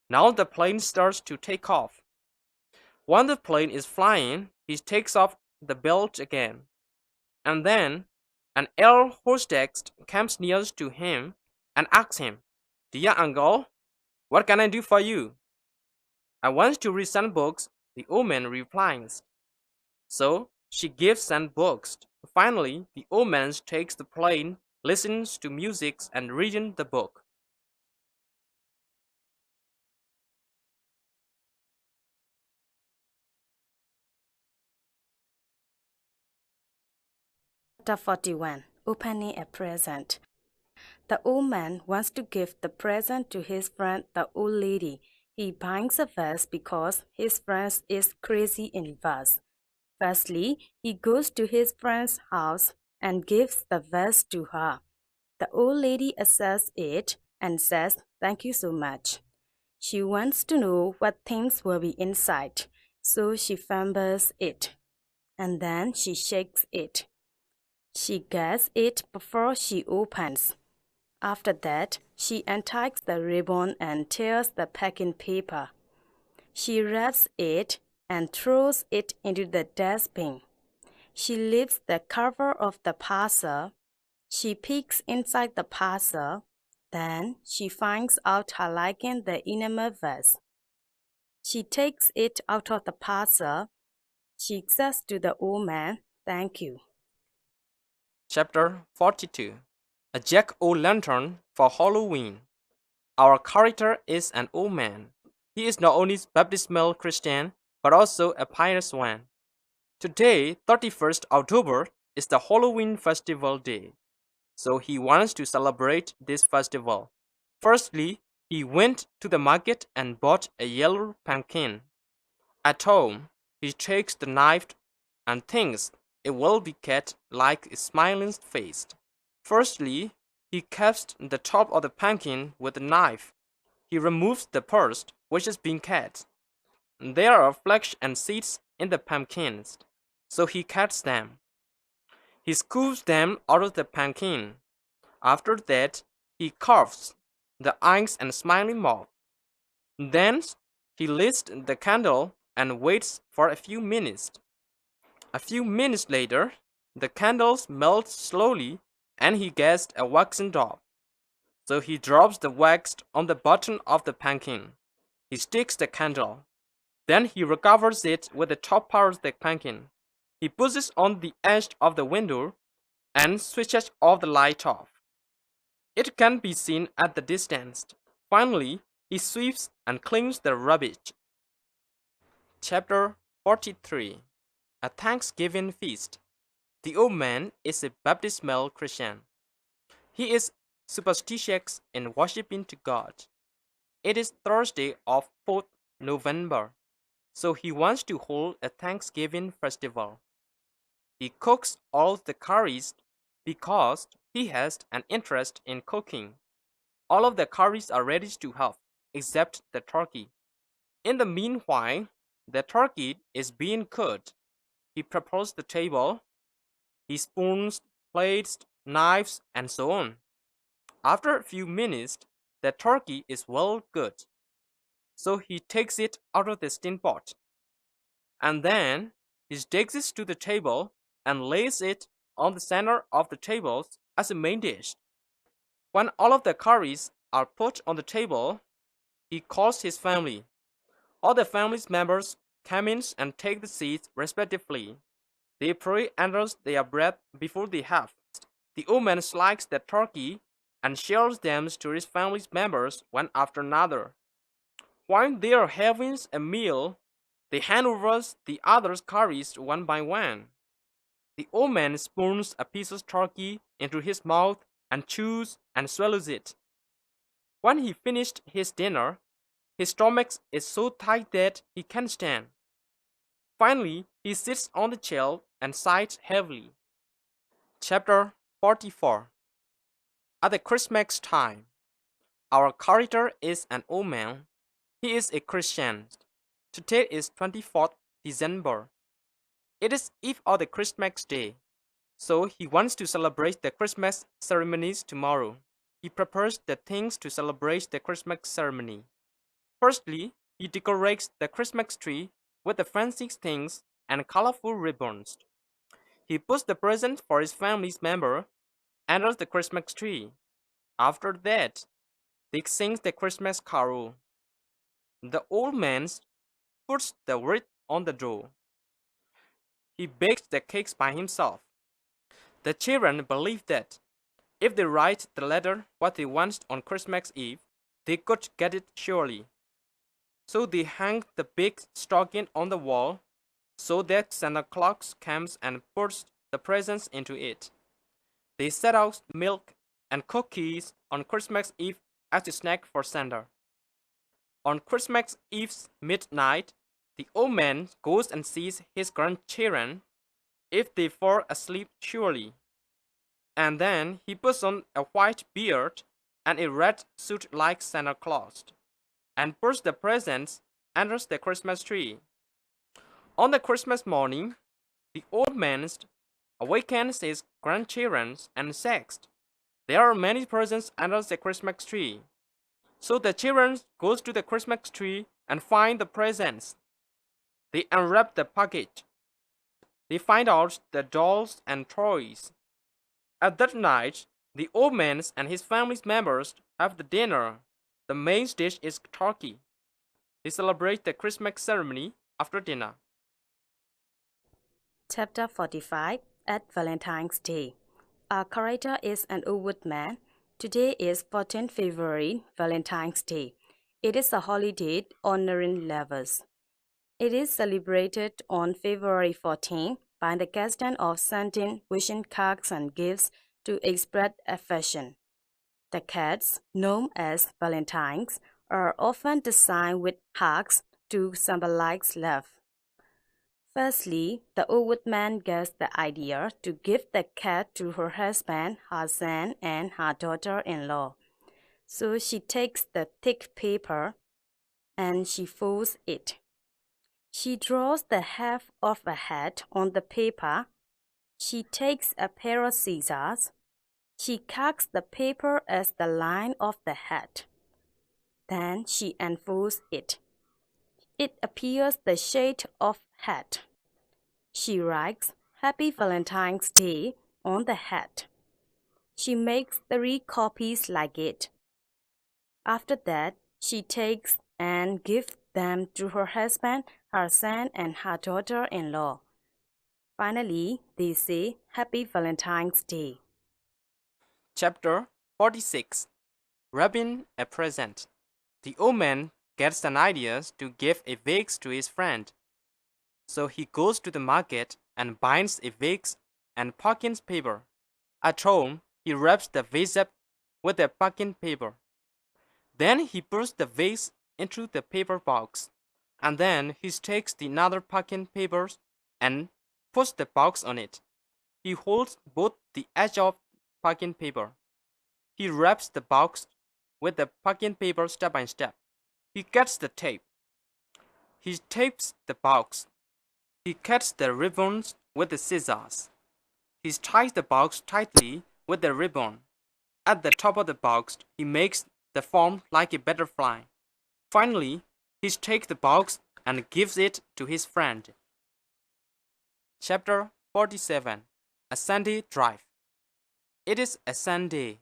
Now the plane starts to take off. When the plane is flying, he takes off the belt again. And then an air hostess comes near to him and asks him, "Dear uncle, what can I do for you?" "I want to read some books," the old man replies. So she gives some books. Finally, the old man takes the plane, listens to music, and reading the book. Chapter 41. Opening a present. The old man wants to give the present to his friend, the old lady. He buys a vase because his friend is crazy in vase. Firstly, he goes to his friend's house and gives the vase to her. The old lady accepts it and says, "Thank you so much." She wants to know what things will be inside, so she fumbles it, and then she shakes it. She gets it before she opens. After that, she unties the ribbon and tears the packing paper. She wraps it and throws it into the dustbin. She lifts the cover of the parcel. She peeks inside the parcel. Then she finds out her liking the enamel vase. She takes it out of the parcel. She says to the old man, "Thank you." Chapter 42. A Jack-o'-lantern for Halloween. Our character is an old man. He is not only baptismal Christian, but also a pious one. Today, 31st October, is the Halloween festival day. So he wants to celebrate this festival. Firstly, he went to the market and bought a yellow pumpkin. At home, he takes the knife and thinks it will be cut like a smiling face. Firstly, he cuts the top of the pumpkin with a knife. He removes the purse, which has been cut. There are flesh and seeds in the pumpkins, so he cuts them. He scoops them out of the pumpkin. After that, he carves the eyes and smiling mouth. Then he lights the candle and waits for a few minutes. A few minutes later, the candles melt slowly and he gets a waxen doll. So he drops the wax on the bottom of the pumpkin. He sticks the candle. Then he recovers it with the top part of the pumpkin. He puts it on the edge of the window and switches off the light off. It can be seen at the distance. Finally, he sweeps and cleans the rubbish. Chapter 43. A Thanksgiving Feast. The old man is a baptismal Christian. He is superstitious in worshiping to God. It is Thursday of 4th November, so he wants to hold a Thanksgiving festival. He cooks all the curries because he has an interest in cooking. All of the curries are ready to have, except the turkey. In the meanwhile, the turkey is being cooked. He prepares the table. He spoons, plates, knives, and so on. After a few minutes, the turkey is well cooked. So he takes it out of the steam pot. And then he takes it to the table and lays it on the center of the table as a main dish. When all of the curries are put on the table, he calls his family. All the family's members come in and take the seats respectively. They pray under their breath before they have. The old man slices the turkey and shares them to his family's members one after another. While they are having a meal, They hand over the others' carries one by one. The old man spoons a piece of turkey into his mouth and chews and swallows it. When he finished his dinner, his stomach is so tight that he can't stand. Finally, he sits on the chair and sighs heavily. Chapter 44. At the Christmas time, our character is an old man. He is a Christian. Today is 24th December. It is eve of the Christmas day, so he wants to celebrate the Christmas ceremonies tomorrow. He prepares the things to celebrate the Christmas ceremony. Firstly, he decorates the Christmas tree with the fancy things and colorful ribbons. He puts the present for his family's member under the Christmas tree. After that, they sing the Christmas carol. The old man puts the wreath on the door. He bakes the cakes by himself. The children believe that if they write the letter what they want on Christmas Eve, they could get it surely. So they hang the big stocking on the wall so that Santa Claus comes and puts the presents into it. They set out milk and cookies on Christmas Eve as a snack for Santa. On Christmas Eve's midnight, the old man goes and sees his grandchildren if they fall asleep surely. And then he puts on a white beard and a red suit like Santa Claus, and puts the presents under the Christmas tree. On the Christmas morning, the old man awakens his grandchildren and says, "There are many presents under the Christmas tree." So the children go to the Christmas tree and find the presents. They unwrap the package. They find out the dolls and toys. At that night, the old man and his family members have the dinner. The main dish is turkey. They celebrate the Christmas ceremony after dinner. Chapter 45. At Valentine's Day. Our character is an old man. Today is 14th February, Valentine's Day. It is a holiday honoring lovers. It is celebrated on February 14 by the custom of sending wishing cards and gifts to express affection. The cards, known as valentines, are often designed with hearts to symbolize love. Firstly, the old man gets the idea to give the card to her husband, her son, and her daughter-in-law. So she takes the thick paper and she folds it. She draws the half of a hat on the paper. She takes a pair of scissors. She cuts the paper as the line of the hat. Then she unfolds it. It appears the shade of hat. She writes Happy Valentine's Day on the hat. She makes 3 copies like it. After that, she takes and gives them to her husband, her son, and her daughter-in-law. Finally, they say Happy Valentine's Day. Chapter 46. Wrapping a present. The old man gets an idea to give a vase to his friend. So he goes to the market and buys a vase and packing paper. At home, he wraps the vase up with the packing paper. Then he puts the vase into the paper box, and then he takes the other packing papers and puts the box on it. He holds both the edge of packing paper. He wraps the box with the packing paper step by step. He gets the tape. He tapes the box. He cuts the ribbons with the scissors. He ties the box tightly with the ribbon. At the top of the box, he makes the form like a butterfly. Finally, he takes the box and gives it to his friend. Chapter 47. A Sunday Drive. It is a Sunday.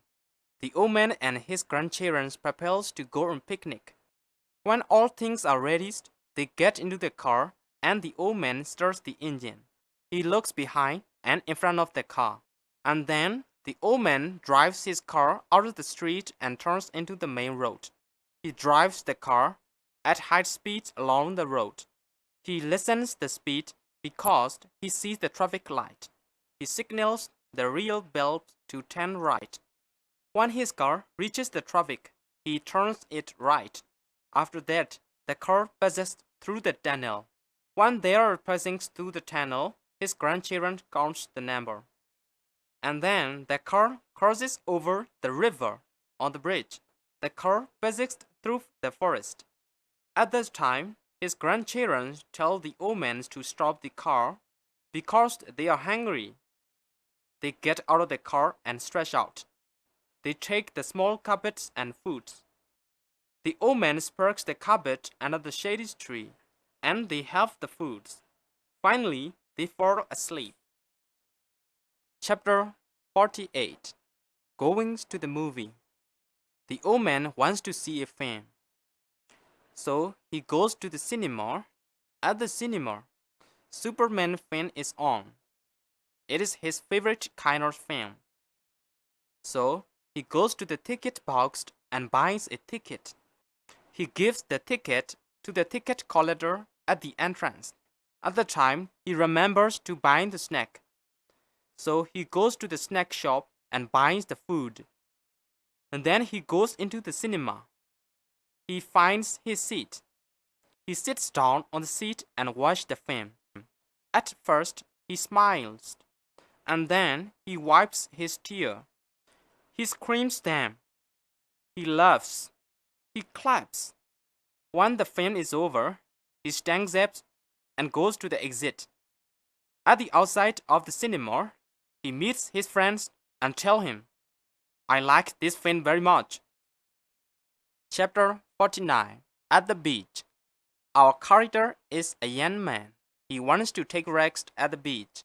The old man and his grandchildren prepare to go on picnic. When all things are ready, they get into the car and the old man starts the engine. He looks behind and in front of the car, and then the old man drives his car out of the street and turns into the main road. He drives the car at high speed along the road. He lessens the speed because he sees the traffic light. He signals the rear belt to turn right. When his car reaches the traffic, he turns it right. After that, the car passes through the tunnel. When they are passing through the tunnel, his grandchildren counts the number. And then the car crosses over the river on the bridge. The car passes through the forest. At this time, his grandchildren tell the old man to stop the car because they are hungry. They get out of the car and stretch out. They take the small carpets and foods. The old man spreads the carpet under the shady tree, and they have the foods. Finally, they fall asleep. Chapter 48. Going to the movie. The old man wants to see a film. So he goes to the cinema. At the cinema, Superman film is on. It is his favorite kind of film. So he goes to the ticket box and buys a ticket. He gives the ticket to the ticket collector at the entrance. At the time, he remembers to buy the snack. So he goes to the snack shop and buys the food. And then he goes into the cinema. He finds his seat. He sits down on the seat and watches the film. At first, he smiles. And then he wipes his tear. He screams them. He laughs. He claps. When the film is over, he stands up and goes to the exit. At the outside of the cinema, he meets his friends and tells him, "I like this film very much." Chapter 49. At the beach. Our character is a young man. He wants to take rest at the beach.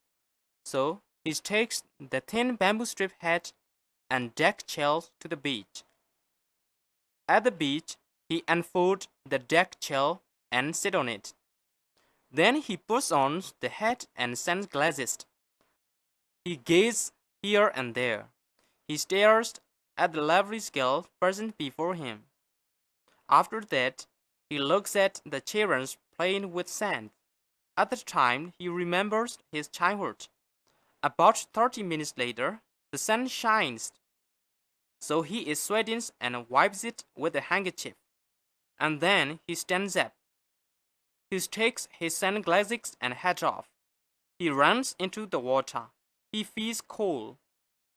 So he takes the thin bamboo strip hat and deck chair to the beach. At the beach, he unfolds the deck chair and sits on it. Then he puts on the hat and sunglasses. He gazes here and there. He stares at the lovely girl present before him. After that, he looks at the children playing with sand. At the time, he remembers his childhood. About 30 minutes later, the sun shines. So he is sweating and wipes it with a handkerchief. And then he stands up. He takes his sunglasses and hat off. He runs into the water. He feels cold.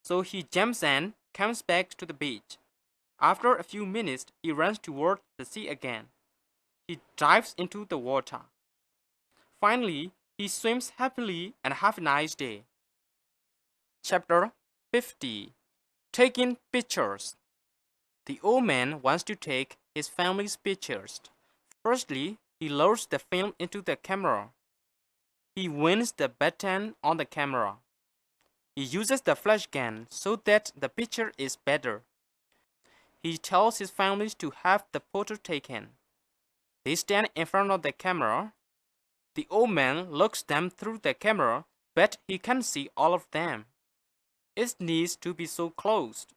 So he jumps and comes back to the beach. After a few minutes, he runs toward the sea again. He dives into the water. Finally, he swims happily and have a nice day. Chapter 50. Taking pictures. The old man wants to take his family's pictures. Firstly, he loads the film into the camera. He wins the button on the camera. He uses the flash gun so that the picture is better. He tells his family to have the photo taken. They stand in front of the camera. The old man looks them through the camera, but he can't see all of them. It needs to be so closed.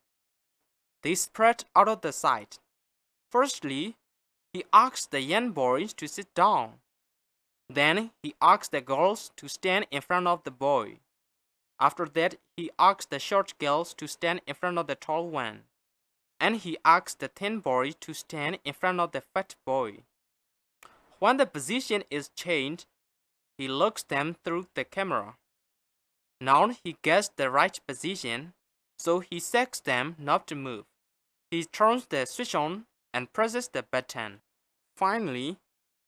They spread out of the sight. Firstly, he asks the young boys to sit down. Then he asks the girls to stand in front of the boy. After that, he asks the short girls to stand in front of the tall one. And he asks the thin boy to stand in front of the fat boy. When the position is changed, he looks them through the camera. Now he gets the right position, so he asks them not to move. He turns the switch on and presses the button. Finally,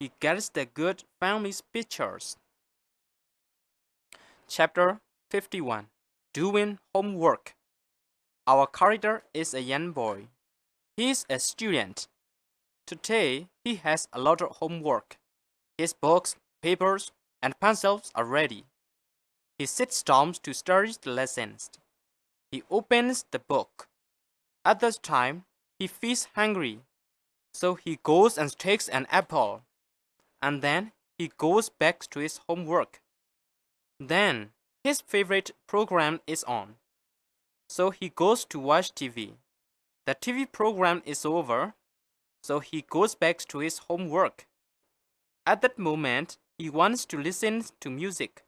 he gets the good family's pictures. Chapter 51. Doing homework. Our character is a young boy. He is a student. Today, he has a lot of homework. His books, papers, and pencils are ready. He sits down to study the lessons. He opens the book. At this time, he feels hungry. So he goes and takes an apple. And then he goes back to his homework. Then his favorite program is on. So he goes to watch TV. The TV program is over. So he goes back to his homework. At that moment, he wants to listen to music.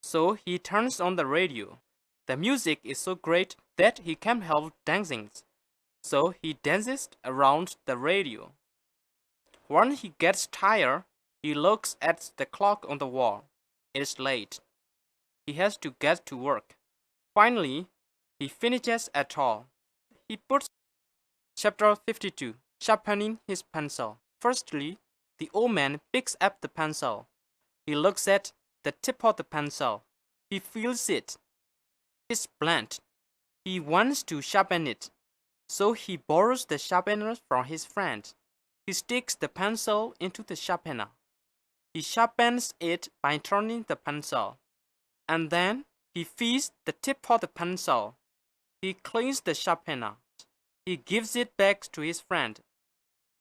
So he turns on the radio. The music is so great that he can't help dancing. So he dances around the radio. When he gets tired, he looks at the clock on the wall. It is late. He has to get to work. Finally, he finishes at all. He puts Chapter 52. Sharpening his pencil. Firstly, the old man picks up the pencil. He looks at the tip of the pencil. He feels it. It's blunt. He wants to sharpen it. So he borrows the sharpener from his friend. He sticks the pencil into the sharpener. He sharpens it by turning the pencil. And then he feeds the tip of the pencil. He cleans the sharpener. He gives it back to his friend.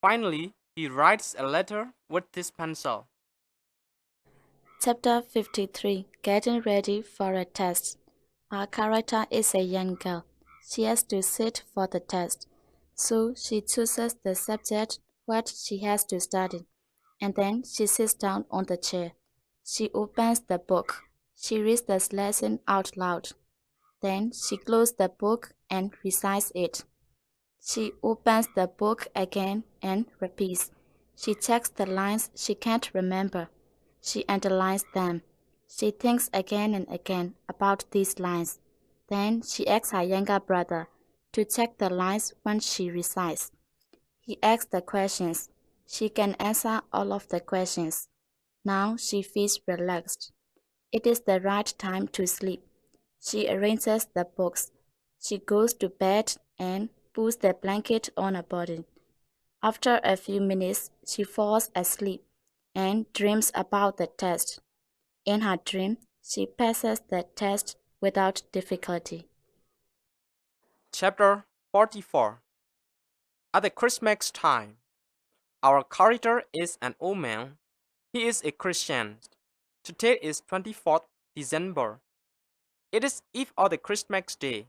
Finally, he writes a letter with this pencil. Chapter 53. Getting ready for a test. Our character is a young girl. She has to sit for the test. So she chooses the subject what she has to study. And then she sits down on the chair. She opens the book. She reads the lesson out loud. Then she closes the book and recites it. She opens the book again and repeats. She checks the lines she can't remember. She underlines them. She thinks again and again about these lines. Then she asks her younger brother to check the lines when she recites. He asks the questions. She can answer all of the questions. Now she feels relaxed. It is the right time to sleep. She arranges the books. She goes to bed and puts the blanket on her body. After a few minutes, she falls asleep and dreams about the test. In her dream, she passes the test without difficulty. Chapter 44. At the Christmas time, our character is an old man. He is a Christian. Today is 24th December. It is eve of the Christmas day.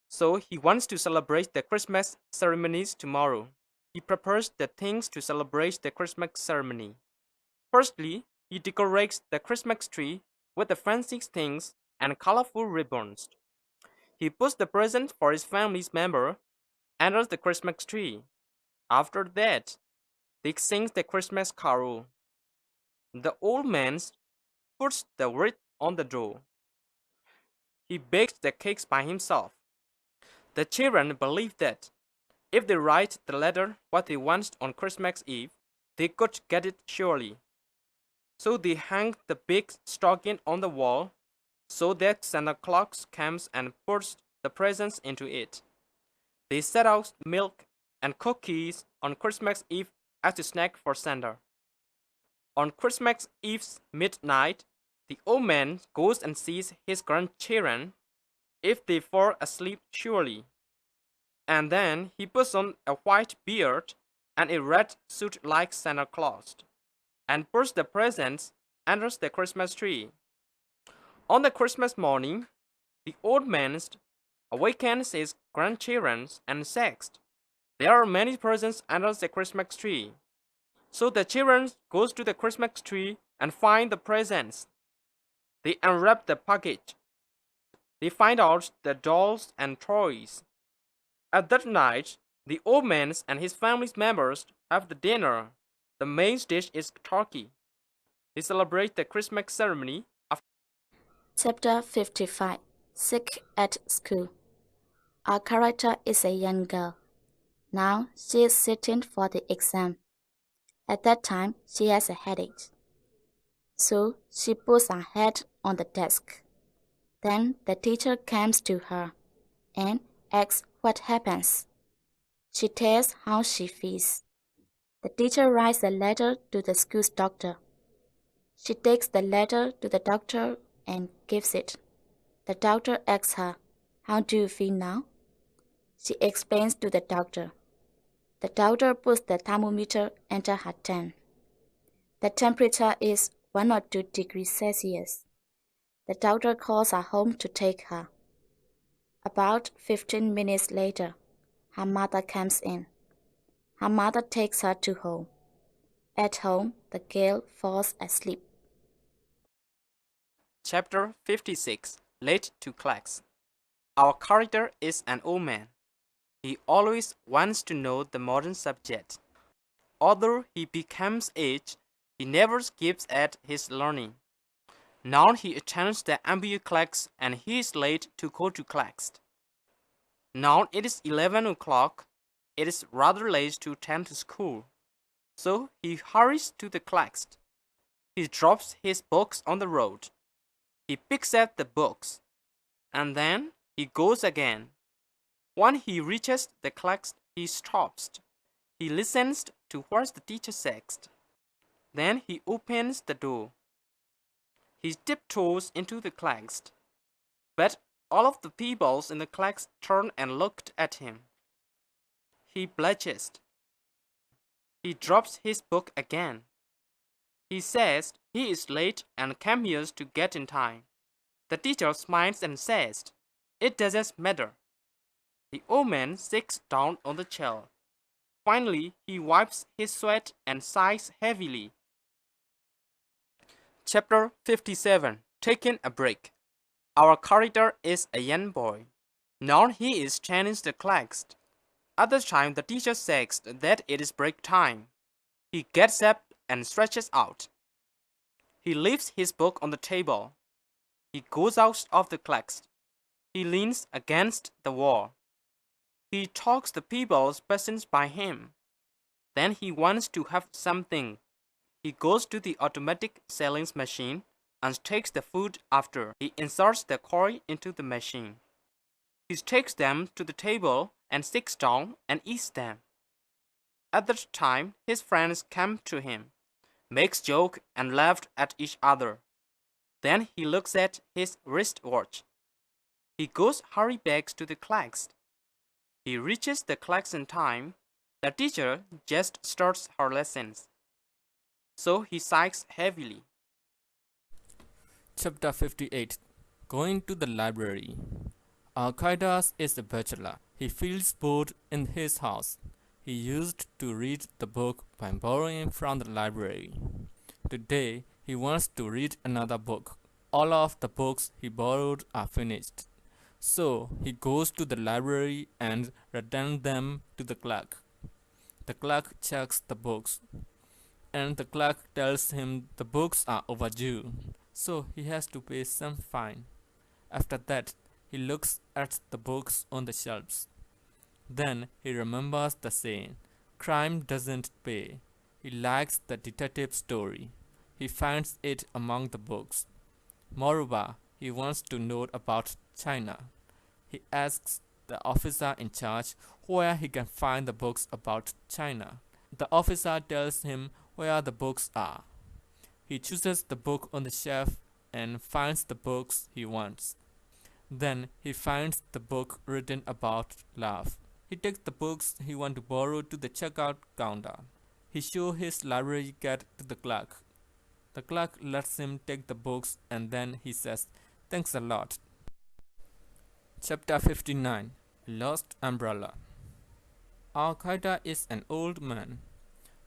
So he wants to celebrate the Christmas ceremonies tomorrow. He prepares the things to celebrate the Christmas ceremony. Firstly, he decorates the Christmas tree with the fancy things and colorful ribbons. He puts the present for his family's member under the Christmas tree. After that, they sing the Christmas carol. The old man puts the wreath on the door. He bakes the cakes by himself. The children believe that if they write the letter what they want on Christmas Eve, they could get it surely. So they hang the big stocking on the wall so that Santa Claus comes and puts the presents into it. They set out milk and cookies on Christmas Eve as a snack for Santa. On Christmas Eve's midnight, the old man goes and sees his grandchildren if they fall asleep surely. And then he puts on a white beard and a red suit like Santa Claus, and puts the presents under the Christmas tree. On the Christmas morning, the old man awakens his grandchildren and says, "There are many presents under the Christmas tree." So the children goes to the Christmas tree and find the presents. They unwrap the package. They find out the dolls and toys. At that night, the old man and his family's members have the dinner. The main dish is turkey. They celebrate the Christmas ceremony after. Chapter 55. Sick at school. Our character is a young girl. Now she is sitting for the exam. At that time, she has a headache. So she puts her head on the desk. Then the teacher comes to her and asks what happens. She tells how she feels. The teacher writes a letter to the school's doctor. She takes the letter to the doctor and gives it. The doctor asks her, "How do you feel now?" She explains to the doctor. The doctor puts the thermometer under her tongue. The temperature is 1 or 2 degrees Celsius. The doctor calls her home to take her. About 15 minutes later, her mother comes in. Her mother takes her to home. At home, the girl falls asleep. Chapter 56. Late to class. Our character is an old man. He always wants to know the modern subject. Although he becomes aged, he never skips at his learning. Now he attends the MBA class and he is late to go to class. Now it is 11 o'clock. It is rather late to attend to school. So he hurries to the class. He drops his books on the road. He picks up the books. And then he goes again. When he reaches the class, he stops. He listens to what the teacher says. Then he opens the door. He tiptoes into the class. But all of the people in the class turned and looked at him. He blushes. He drops his book again. He says he is late and came here to get in time. The teacher smiles and says, "It doesn't matter." The old man sits down on the chair. Finally, he wipes his sweat and sighs heavily. Chapter 57. Taking a break. Our character is a young boy. Now he is changing the class. At the time the teacher says that it is break time. He gets up and stretches out. He leaves his book on the table. He goes out of the class. He leans against the wall. He talks the people passing by him. Then he wants to have something. He goes to the automatic selling machine and takes the food after. He inserts the coin into the machine. He takes them to the table and sits down and eats them. At that time, his friends come to him, makes joke and laugh at each other. Then he looks at his wristwatch. He goes hurry back to the class. He reaches the class in time. The teacher just starts her lessons. So he sighs heavily. Chapter 58. Going to the library. Al-Qaeda is a bachelor. He feels bored in his house. He used to read the book by borrowing from the library. Today, he wants to read another book. All of the books he borrowed are finished. So, he goes to the library and returns them to the clerk. The clerk checks the books, and the clerk tells him the books are overdue, so he has to pay some fine. After that, he looks at the books on the shelves. Then he remembers the saying, "Crime doesn't pay." He likes the detective story. He finds it among the books. Moreover, he wants to know about China. He asks the officer in charge where he can find the books about China. The officer tells him where the books are. He chooses the book on the shelf and finds the books he wants. Then he finds the book written about love. He takes the books he wants to borrow to the checkout counter. He shows his library card to the clerk. The clerk lets him take the books and then he says, "Thanks a lot." Chapter 59. Lost Umbrella. Al-Qaeda is an old man.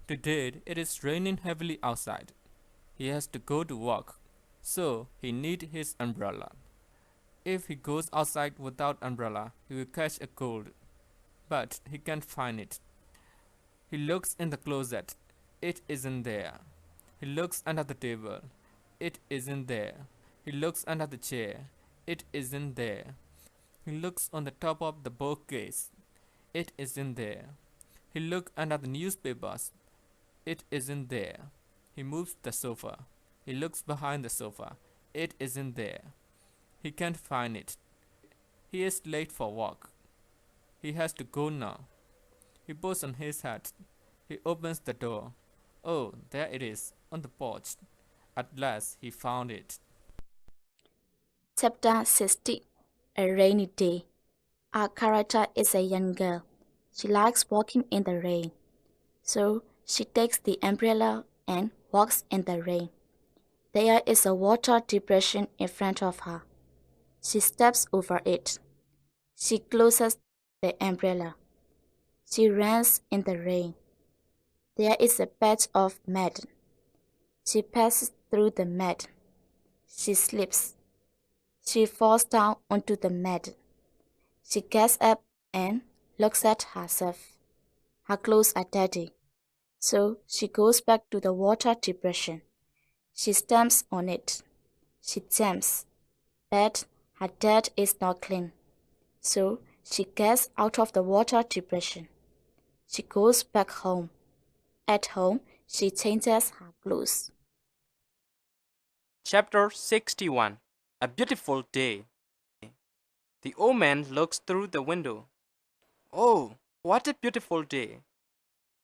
Today it is raining heavily outside. He has to go to work, so he needs his umbrella. If he goes outside without umbrella, he will catch a cold, but he can't find it. He looks in the closet. It isn't there. He looks under the table. It isn't there. He looks under the chair. It isn't there. He looks on the top of the bookcase. It isn't there. He looks under the newspapers. It isn't there. He moves the sofa. He looks behind the sofa. It isn't there. He can't find it. He is late for work. He has to go now. He puts on his hat. He opens the door. Oh, there it is, on the porch. At last he found it. Chapter 60. A rainy day. Our character is a young girl. She likes walking in the rain. So she takes the umbrella and walks in the rain. There is a water depression in front of her. She steps over it. She closes the umbrella. She runs in the rain. There is a patch of mud. She passes through the mud. She sleeps. She falls down onto the mat. She gets up and looks at herself. Her clothes are dirty, so she goes back to the water depression. She stamps on it. She jumps, but her dirt is not clean, so she gets out of the water depression. She goes back home. At home, she changes her clothes. Chapter 61. A beautiful day. The old man looks through the window. Oh, what a beautiful day.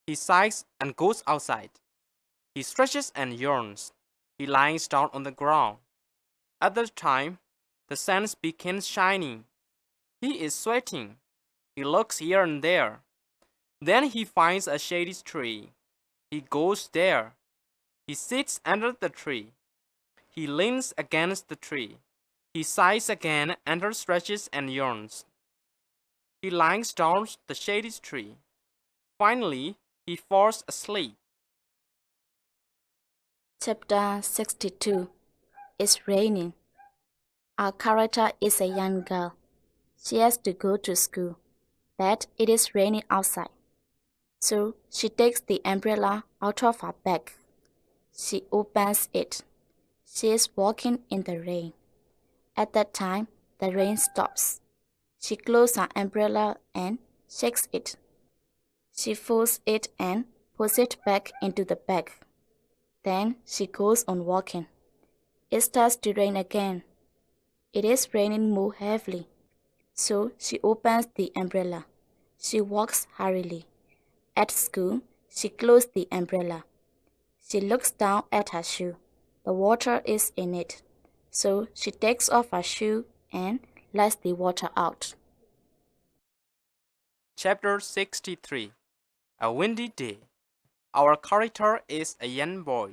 He sighs and goes outside. He stretches and yawns. He lies down on the ground. At the time, the sun begins shining. He is sweating. He looks here and there. Then he finds a shady tree. He goes there. He sits under the tree. He leans against the tree. He sighs again and stretches and yawns. He lies down the shady tree. Finally, he falls asleep. Chapter 62. It's raining. Our character is a young girl. She has to go to school, but it is raining outside. So she takes the umbrella out of her bag. She opens it. She is walking in the rain. At that time, the rain stops. She closes her umbrella and shakes it. She folds it and puts it back into the bag. Then she goes on walking. It starts to rain again. It is raining more heavily. So she opens the umbrella. She walks hurriedly. At school, she closes the umbrella. She looks down at her shoe. The water is in it. So she takes off her shoe and lets the water out. Chapter 63. A windy day. Our character is a young boy.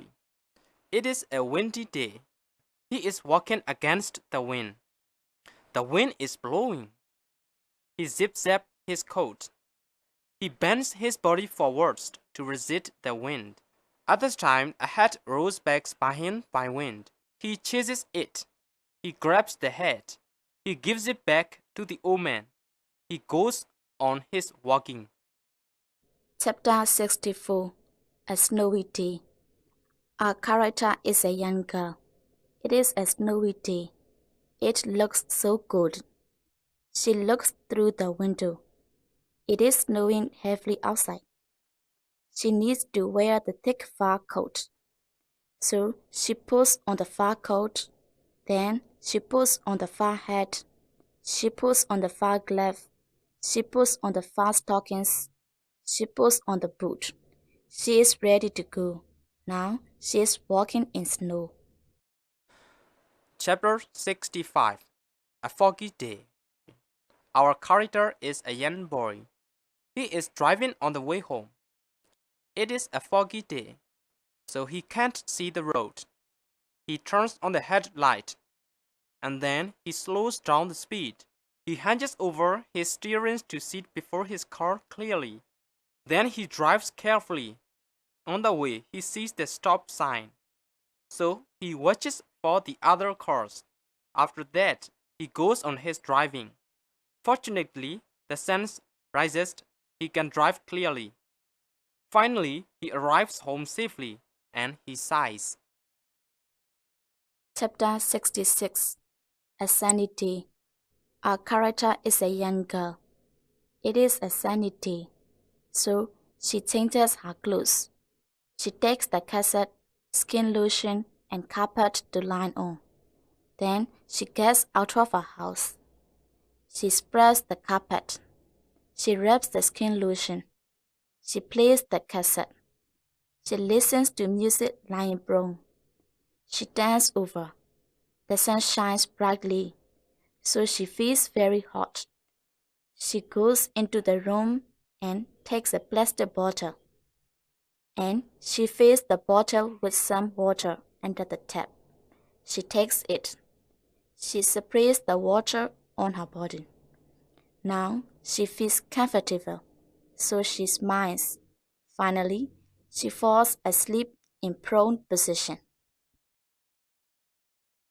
It is a windy day. He is walking against the wind. The wind is blowing. He zips up his coat. He bends his body forwards to resist the wind. At this time, a hat rolls back by him by wind. He chases it. He grabs the hat. He gives it back to the old man. He goes on his walking. Chapter 64. A snowy day. Our character is a young girl. It is a snowy day. It looks so good. She looks through the window. It is snowing heavily outside. She needs to wear the thick fur coat. So she puts on the fur coat. Then she puts on the fur hat. She puts on the fur glove. She puts on the fur stockings. She puts on the boot. She is ready to go. Now she is walking in snow. Chapter 65. A foggy day. Our character is a young boy. He is driving on the way home. It is a foggy day, so he can't see the road. He turns on the headlight, and then he slows down the speed. He hunches over his steering to see before his car clearly. Then he drives carefully. On the way, he sees the stop sign, so he watches for the other cars. After that, he goes on his driving. Fortunately, the sun rises. He can drive clearly. Finally, he arrives home safely, and he sighs. Chapter 66. A sunny day. Our character is a young girl. It is a sunny day, so she changes her clothes. She takes the cassette, skin lotion, and carpet to line on. Then she gets out of her house. She spreads the carpet. She rubs the skin lotion. She plays the cassette. She listens to music lying prone. She dances over. The sun shines brightly, so she feels very hot. She goes into the room and takes a plastic bottle. And she fills the bottle with some water under the tap. She takes it. She sprays the water on her body. Now she feels comfortable, so she smiles. Finally, she falls asleep in prone position.